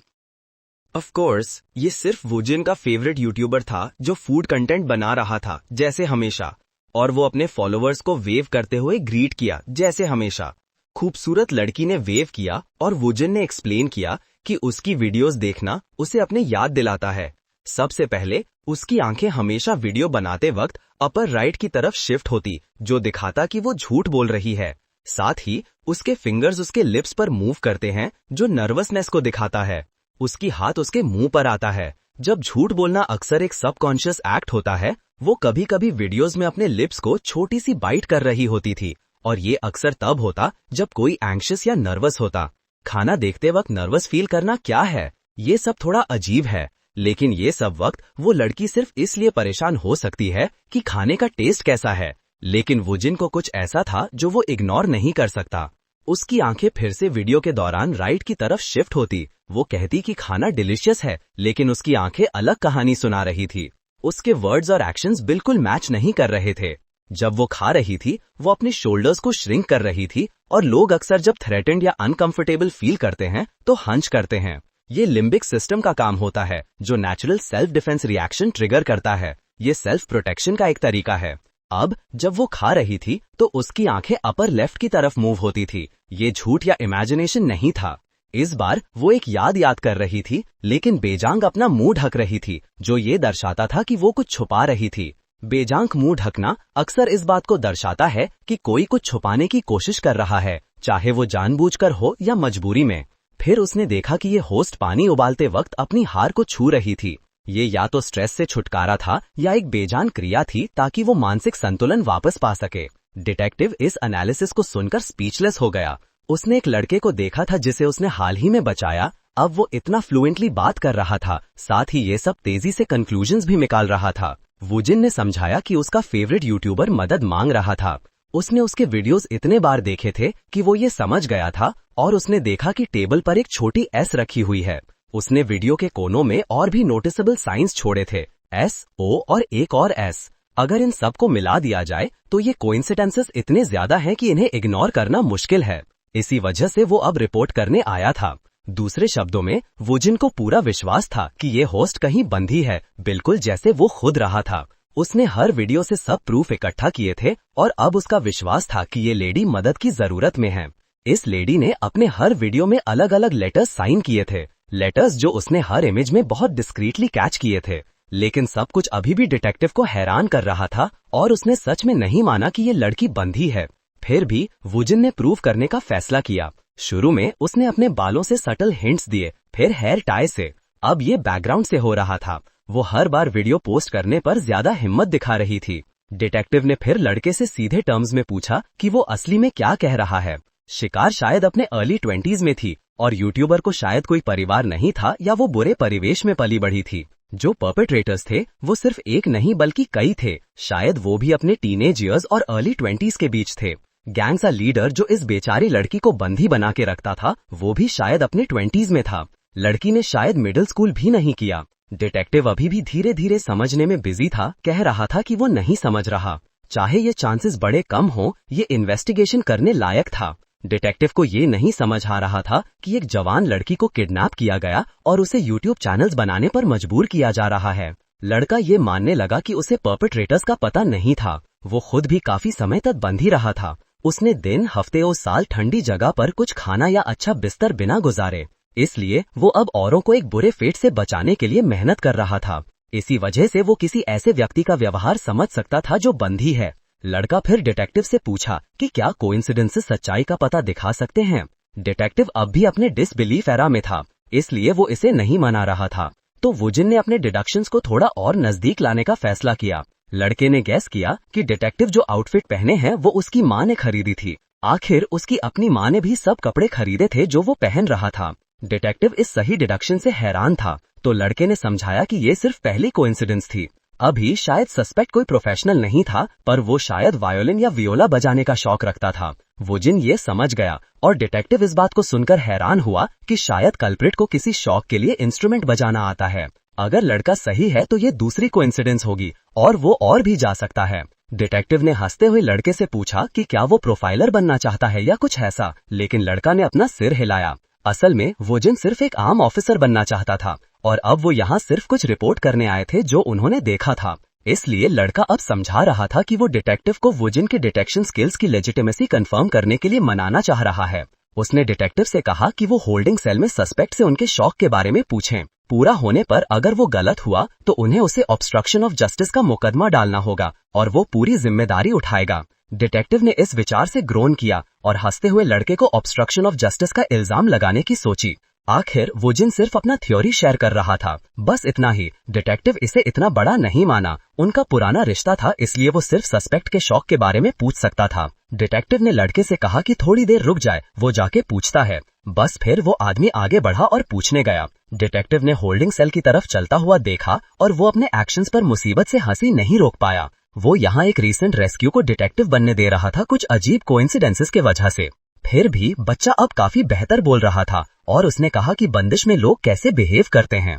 ऑफ कोर्स ये सिर्फ वूजिन का फेवरेट यूट्यूबर था जो फूड कंटेंट बना रहा था जैसे हमेशा, और वो अपने फॉलोअर्स को वेव करते हुए ग्रीट किया जैसे हमेशा। खूबसूरत लड़की ने वेव किया और वूजिन ने एक्सप्लेन किया कि उसकी वीडियोस देखना उसे अपने याद दिलाता है। सबसे पहले उसकी आंखें हमेशा वीडियो बनाते वक्त अपर राइट की तरफ शिफ्ट होती, जो दिखाता कि वो झूठ बोल रही है। साथ ही उसके फिंगर्स उसके लिप्स पर मूव करते हैं, जो नर्वसनेस को दिखाता है। उसकी हाथ उसके मुंह पर आता है। जब झूठ बोलना अक्सर एक सबकॉन्शियस एक्ट होता है, वो कभी कभी वीडियोस में अपने लिप्स को छोटी सी बाइट कर रही होती थी, और ये अक्सर तब होता जब कोई एंग्शियस या नर्वस होता। खाना देखते वक्त नर्वस फील करना क्या है, ये सब थोड़ा अजीब है, लेकिन ये सब वक्त वो लड़की सिर्फ इसलिए परेशान हो सकती है कि खाने का टेस्ट कैसा है। लेकिन वूजिन को कुछ ऐसा था जो वो इग्नोर नहीं कर सकता। उसकी आंखें फिर से वीडियो के दौरान राइट की तरफ शिफ्ट होती। वो कहती कि खाना डिलीशियस है, लेकिन उसकी आंखें अलग कहानी सुना रही थी। उसके वर्ड्स और एक्शंस बिल्कुल मैच नहीं कर रहे थे। जब वो खा रही थी, वो अपने शोल्डर्स को श्रिंक कर रही थी, और लोग अक्सर जब थ्रेटेंड या अनकंफर्टेबल फील करते हैं तो हंच करते हैं। ये लिम्बिक सिस्टम का काम होता है, जो natural self defence reaction trigger करता है। ये सेल्फ प्रोटेक्शन का एक तरीका है। अब जब वो खा रही थी तो उसकी आंखें अपर लेफ्ट की तरफ मूव होती थी। ये झूठ या इमेजिनेशन नहीं था। इस बार वो एक याद कर रही थी, लेकिन बेजांग अपना मुंह ढक रही थी, जो ये दर्शाता था कि वो कुछ छुपा रही थी। बेजांग मुंह ढकना अक्सर इस बात को दर्शाता है कि कोई कुछ छुपाने की कोशिश कर रहा है, चाहे वो जानबूझकर हो या मजबूरी में। फिर उसने देखा कि ये होस्ट पानी उबालते वक्त अपनी हार को छू रही थी। ये या तो स्ट्रेस से छुटकारा था या एक बेजान क्रिया थी ताकि वो मानसिक संतुलन वापस पा सके। डिटेक्टिव इस एनालिसिस को सुनकर स्पीचलेस हो गया। उसने एक लड़के को देखा था जिसे उसने हाल ही में बचाया। अब वो इतना फ्लुएंटली बात कर रहा था, साथ ही ये सब तेजी से कंक्लूजन्स भी निकाल रहा था। वूजिन ने समझाया कि उसका फेवरेट यूट्यूबर मदद मांग रहा था। उसने उसके वीडियोस इतने बार देखे थे कि वो ये समझ गया था, और उसने देखा कि टेबल पर एक छोटी एस रखी हुई है। उसने वीडियो के कोनों में और भी नोटिसेबल साइंस छोड़े थे, एस, ओ और एक और एस। अगर इन सब को मिला दिया जाए तो ये कोइंसिडेंसेस इतने ज्यादा हैं कि इन्हें इग्नोर करना मुश्किल है। इसी वजह से वो अब रिपोर्ट करने आया था। दूसरे शब्दों में, वूजिन को पूरा विश्वास था कि ये होस्ट कहीं बंधी है, बिल्कुल जैसे वो खुद रहा था। उसने हर वीडियो से सब प्रूफ इकट्ठा किए थे और अब उसका विश्वास था कि ये लेडी मदद की जरूरत में है। इस लेडी ने अपने हर वीडियो में अलग अलग लेटर्स साइन किए थे, लेटर्स जो उसने हर इमेज में बहुत डिस्क्रीटली कैच किए थे। लेकिन सब कुछ अभी भी डिटेक्टिव को हैरान कर रहा था और उसने सच में नहीं माना कि ये लड़की बंधी है। फिर भी वुजिन ने प्रूव करने का फैसला किया। शुरू में उसने अपने बालों से सटल हिंट्स दिए, फिर हेयर टाई से, अब ये बैकग्राउंड से हो रहा था। वो हर बार वीडियो पोस्ट करने पर ज्यादा हिम्मत दिखा रही थी। डिटेक्टिव ने फिर लड़के से सीधे टर्म्स में पूछा कि वो असली में क्या कह रहा है। शिकार शायद अपने अर्ली 20s में थी और यूट्यूबर को शायद कोई परिवार नहीं था या वो बुरे परिवेश में पली बढ़ी थी। जो परपेट्रेटर्स थे वो सिर्फ एक नहीं बल्कि कई थे, शायद वो भी अपने टीनेज ईयर्स और अर्ली 20s के बीच थे। गैंग का लीडर जो इस बेचारी लड़की को बंदी बना के रखता था वो भी शायद अपने 20s में था। लड़की ने शायद मिडिल स्कूल भी नहीं किया। डिटेक्टिव अभी भी धीरे धीरे समझने में बिजी था, कह रहा था कि वो नहीं समझ रहा। चाहे ये चांसेस बड़े कम हो, ये इन्वेस्टिगेशन करने लायक था। डिटेक्टिव को ये नहीं समझ आ रहा था कि एक जवान लड़की को किडनैप किया गया और उसे यूट्यूब चैनल्स बनाने पर मजबूर किया जा रहा है। लड़का ये मानने लगा कि उसे परपेट्रेटर्स का पता नहीं था। वो खुद भी काफी समय तक बंधी रहा था। उसने दिन, हफ्ते और साल ठंडी जगह पर कुछ खाना या अच्छा बिस्तर बिना गुजारे, इसलिए वो अब औरों को एक बुरे फेट से बचाने के लिए मेहनत कर रहा था। इसी वजह से वो किसी ऐसे व्यक्ति का व्यवहार समझ सकता था जो बंधी है। लड़का फिर डिटेक्टिव से पूछा कि क्या कोइंसिडेंस सच्चाई का पता दिखा सकते हैं। डिटेक्टिव अब भी अपने डिसबिलीफ एरा में था, इसलिए वो इसे नहीं मना रहा था। तो वुजिन ने अपने डिडक्शंस को थोड़ा और नजदीक लाने का फैसला किया। लड़के ने गैस किया कि डिटेक्टिव जो आउटफिट पहने हैं वो उसकी माँ ने खरीदी थी। आखिर उसकी अपनी माँ ने भी सब कपड़े खरीदे थे जो वो पहन रहा था। डिटेक्टिव इस सही डिडक्शन से हैरान था, तो लड़के ने समझाया कि ये सिर्फ पहली कोइंसिडेंस थी। अभी शायद सस्पेक्ट कोई प्रोफेशनल नहीं था, पर वो शायद वायोलिन या वियोला बजाने का शौक रखता था। वुजिन ये समझ गया और डिटेक्टिव इस बात को सुनकर हैरान हुआ कि शायद कल्प्रिट को किसी शौक के लिए इंस्ट्रूमेंट बजाना आता है। अगर लड़का सही है तो ये दूसरी कोइंसिडेंस होगी और वो और भी जा सकता है। डिटेक्टिव ने हंसते हुए लड़के से पूछा कि क्या वो प्रोफाइलर बनना चाहता है या कुछ ऐसा, लेकिन लड़का ने अपना सिर हिलाया। असल में वुजिन सिर्फ एक आम ऑफिसर बनना चाहता था और अब वो यहाँ सिर्फ कुछ रिपोर्ट करने आए थे जो उन्होंने देखा था। इसलिए लड़का अब समझा रहा था कि वो डिटेक्टिव को वुजिन के डिटेक्शन स्किल्स की लेजिटिमेसी कंफर्म करने के लिए मनाना चाह रहा है। उसने डिटेक्टिव से कहा कि वो होल्डिंग सेल में सस्पेक्ट से उनके शौक के बारे में पूछें। पूरा होने पर अगर वो गलत हुआ तो उन्हें उसे ऑब्स्ट्रक्शन ऑफ जस्टिस का मुकदमा डालना होगा और वो पूरी जिम्मेदारी उठाएगा। डिटेक्टिव ने इस विचार से ग्रोन किया और हंसते हुए लड़के को ऑब्स्ट्रक्शन ऑफ जस्टिस का इल्जाम लगाने की सोची। आखिर वुजिन सिर्फ अपना थ्योरी शेयर कर रहा था, बस इतना ही। डिटेक्टिव इसे इतना बड़ा नहीं माना। उनका पुराना रिश्ता था, इसलिए वो सिर्फ सस्पेक्ट के शौक के बारे में पूछ सकता था। डिटेक्टिव ने लड़के से कहा कि थोड़ी देर रुक जाए, वो जाके पूछता है। बस फिर वो आदमी आगे बढ़ा और पूछने गया। डिटेक्टिव ने होल्डिंग सेल की तरफ चलता हुआ देखा और वो अपने एक्शंस पर मुसीबत से हंसी नहीं रोक पाया। वो यहाँ एक रीसेंट रेस्क्यू को डिटेक्टिव बनने दे रहा था, कुछ अजीब कोइंसिडेंसेस के वजह से। फिर भी बच्चा अब काफी बेहतर बोल रहा था और उसने कहा कि बंदिश में लोग कैसे बिहेव करते हैं।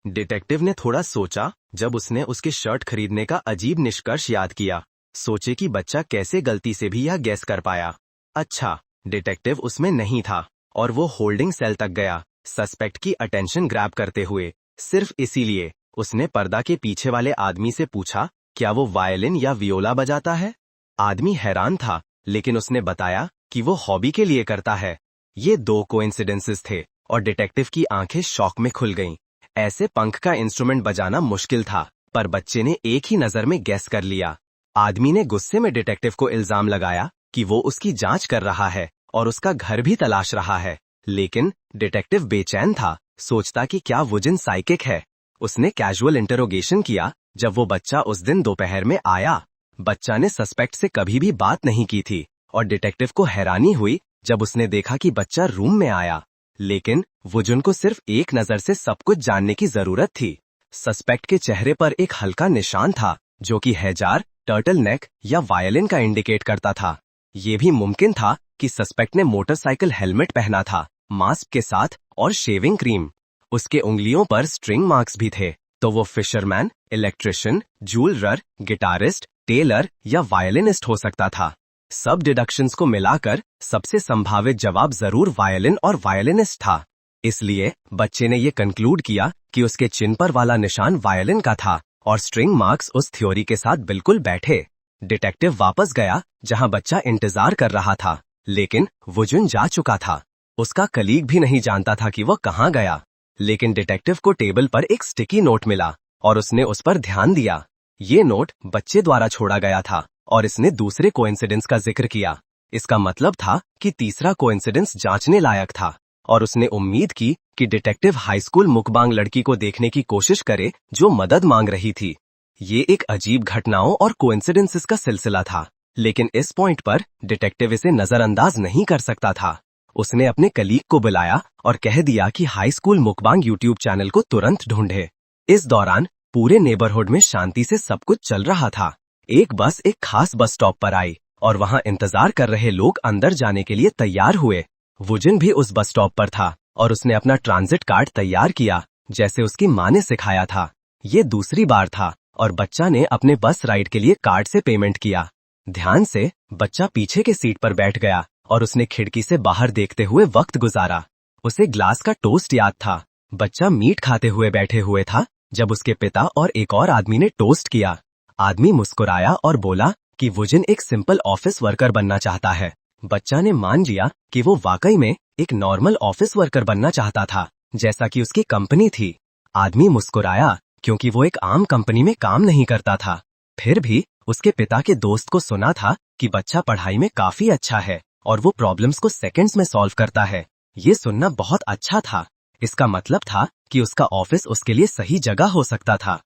डिटेक्टिव ने थोड़ा सोचा जब उसने उसके शर्ट खरीदने का अजीब निष्कर्ष याद किया। सोचे कि बच्चा कैसे गलती से भी यह गैस कर पाया। अच्छा, डिटेक्टिव उसमें नहीं था और वो होल्डिंग सेल तक गया, सस्पेक्ट की अटेंशन ग्रैब करते हुए। सिर्फ इसीलिए उसने पर्दा के पीछे वाले आदमी से पूछा, क्या वो वायलिन या वियोला बजाता है? आदमी हैरान था, लेकिन उसने बताया कि वो हॉबी के लिए करता है। ये 2 कोइंसिडेंसेस थे और डिटेक्टिव की आंखें शॉक में खुल गईं। ऐसे पंख का इंस्ट्रूमेंट बजाना मुश्किल था, पर बच्चे ने एक ही नजर में गैस कर लिया। आदमी ने गुस्से में डिटेक्टिव को इल्जाम लगाया कि वो उसकी जांच कर रहा है और उसका घर भी तलाश रहा है। लेकिन डिटेक्टिव बेचैन था, सोचता कि क्या वुजिन साइकिक है। उसने कैजुअल इंटरोगेशन किया जब वो बच्चा उस दिन दोपहर में आया। बच्चा ने सस्पेक्ट से कभी भी बात नहीं की थी और डिटेक्टिव को हैरानी हुई जब उसने देखा कि बच्चा रूम में आया। लेकिन वुजिन को सिर्फ एक नजर से सब कुछ जानने की जरूरत थी। सस्पेक्ट के चेहरे पर एक हल्का निशान था जो कि हैजार, टर्टल नेक या वायलिन का इंडिकेट करता था। ये भी मुमकिन था कि सस्पेक्ट ने मोटरसाइकिल हेलमेट पहना था, मास्क के साथ और शेविंग क्रीम। उसके उंगलियों पर स्ट्रिंग मार्क्स भी थे, तो वो फिशरमैन, इलेक्ट्रिशियन, जूलरर, गिटारिस्ट, टेलर या वायलिनिस्ट हो सकता था। सब डिडक्शंस को मिलाकर सबसे संभावित जवाब जरूर वायलिन और वायलिनिस्ट था। इसलिए बच्चे ने ये कंक्लूड किया कि उसके चिन पर वाला निशान वायलिन का था और स्ट्रिंग मार्क्स उस थ्योरी के साथ बिल्कुल बैठे। डिटेक्टिव वापस गया जहां बच्चा इंतजार कर रहा था, लेकिन वुजुन जा चुका था। उसका कलीग भी नहीं जानता था कि वह कहां गया। लेकिन डिटेक्टिव को टेबल पर एक स्टिकी नोट मिला और उसने उस पर ध्यान दिया। ये नोट बच्चे द्वारा छोड़ा गया था और इसने दूसरे कोइंसिडेंस का जिक्र किया। इसका मतलब था कि तीसरा कोइंसिडेंस जांचने लायक था और उसने उम्मीद की कि डिटेक्टिव हाई स्कूल मुकबांग लड़की को देखने की कोशिश करे जो मदद मांग रही थी। ये एक अजीब घटनाओं और कोइंसिडेंसेस का सिलसिला था, लेकिन इस पॉइंट पर डिटेक्टिव इसे नजरअंदाज नहीं कर सकता था। उसने अपने कलीग को बुलाया और कह दिया कि हाई स्कूल मुकबांग यूट्यूब चैनल को तुरंत ढूंढे। इस दौरान पूरे नेबरहुड में शांति से सब कुछ चल रहा था। एक बस एक खास बस स्टॉप पर आई और वहां इंतजार कर रहे लोग अंदर जाने के लिए तैयार हुए। वुजिन भी उस बस स्टॉप पर था और उसने अपना ट्रांजिट कार्ड तैयार किया जैसे उसकी माँ ने सिखाया था। ये दूसरी बार था और बच्चा ने अपने बस राइड के लिए कार्ड से पेमेंट किया। ध्यान से बच्चा पीछे के सीट पर बैठ गया और उसने खिड़की से बाहर देखते हुए वक्त गुजारा। उसे ग्लास का टोस्ट याद था। बच्चा मीट खाते हुए बैठे हुए था जब उसके पिता और एक और आदमी ने टोस्ट किया। आदमी मुस्कुराया और बोला कि वुजिन एक सिंपल ऑफिस वर्कर बनना चाहता है। बच्चा ने मान लिया कि वो वाकई में एक नॉर्मल ऑफिस वर्कर बनना चाहता था, जैसा कि उसकी कंपनी थी। आदमी मुस्कुराया क्योंकि वो एक आम कंपनी में काम नहीं करता था। फिर भी उसके पिता के दोस्त को सुना था कि बच्चा पढ़ाई में काफी अच्छा है और वो प्रॉब्लम्स को सेकंड्स में सॉल्व करता है। ये सुनना बहुत अच्छा था। इसका मतलब था कि उसका ऑफिस उसके लिए सही जगह हो सकता था।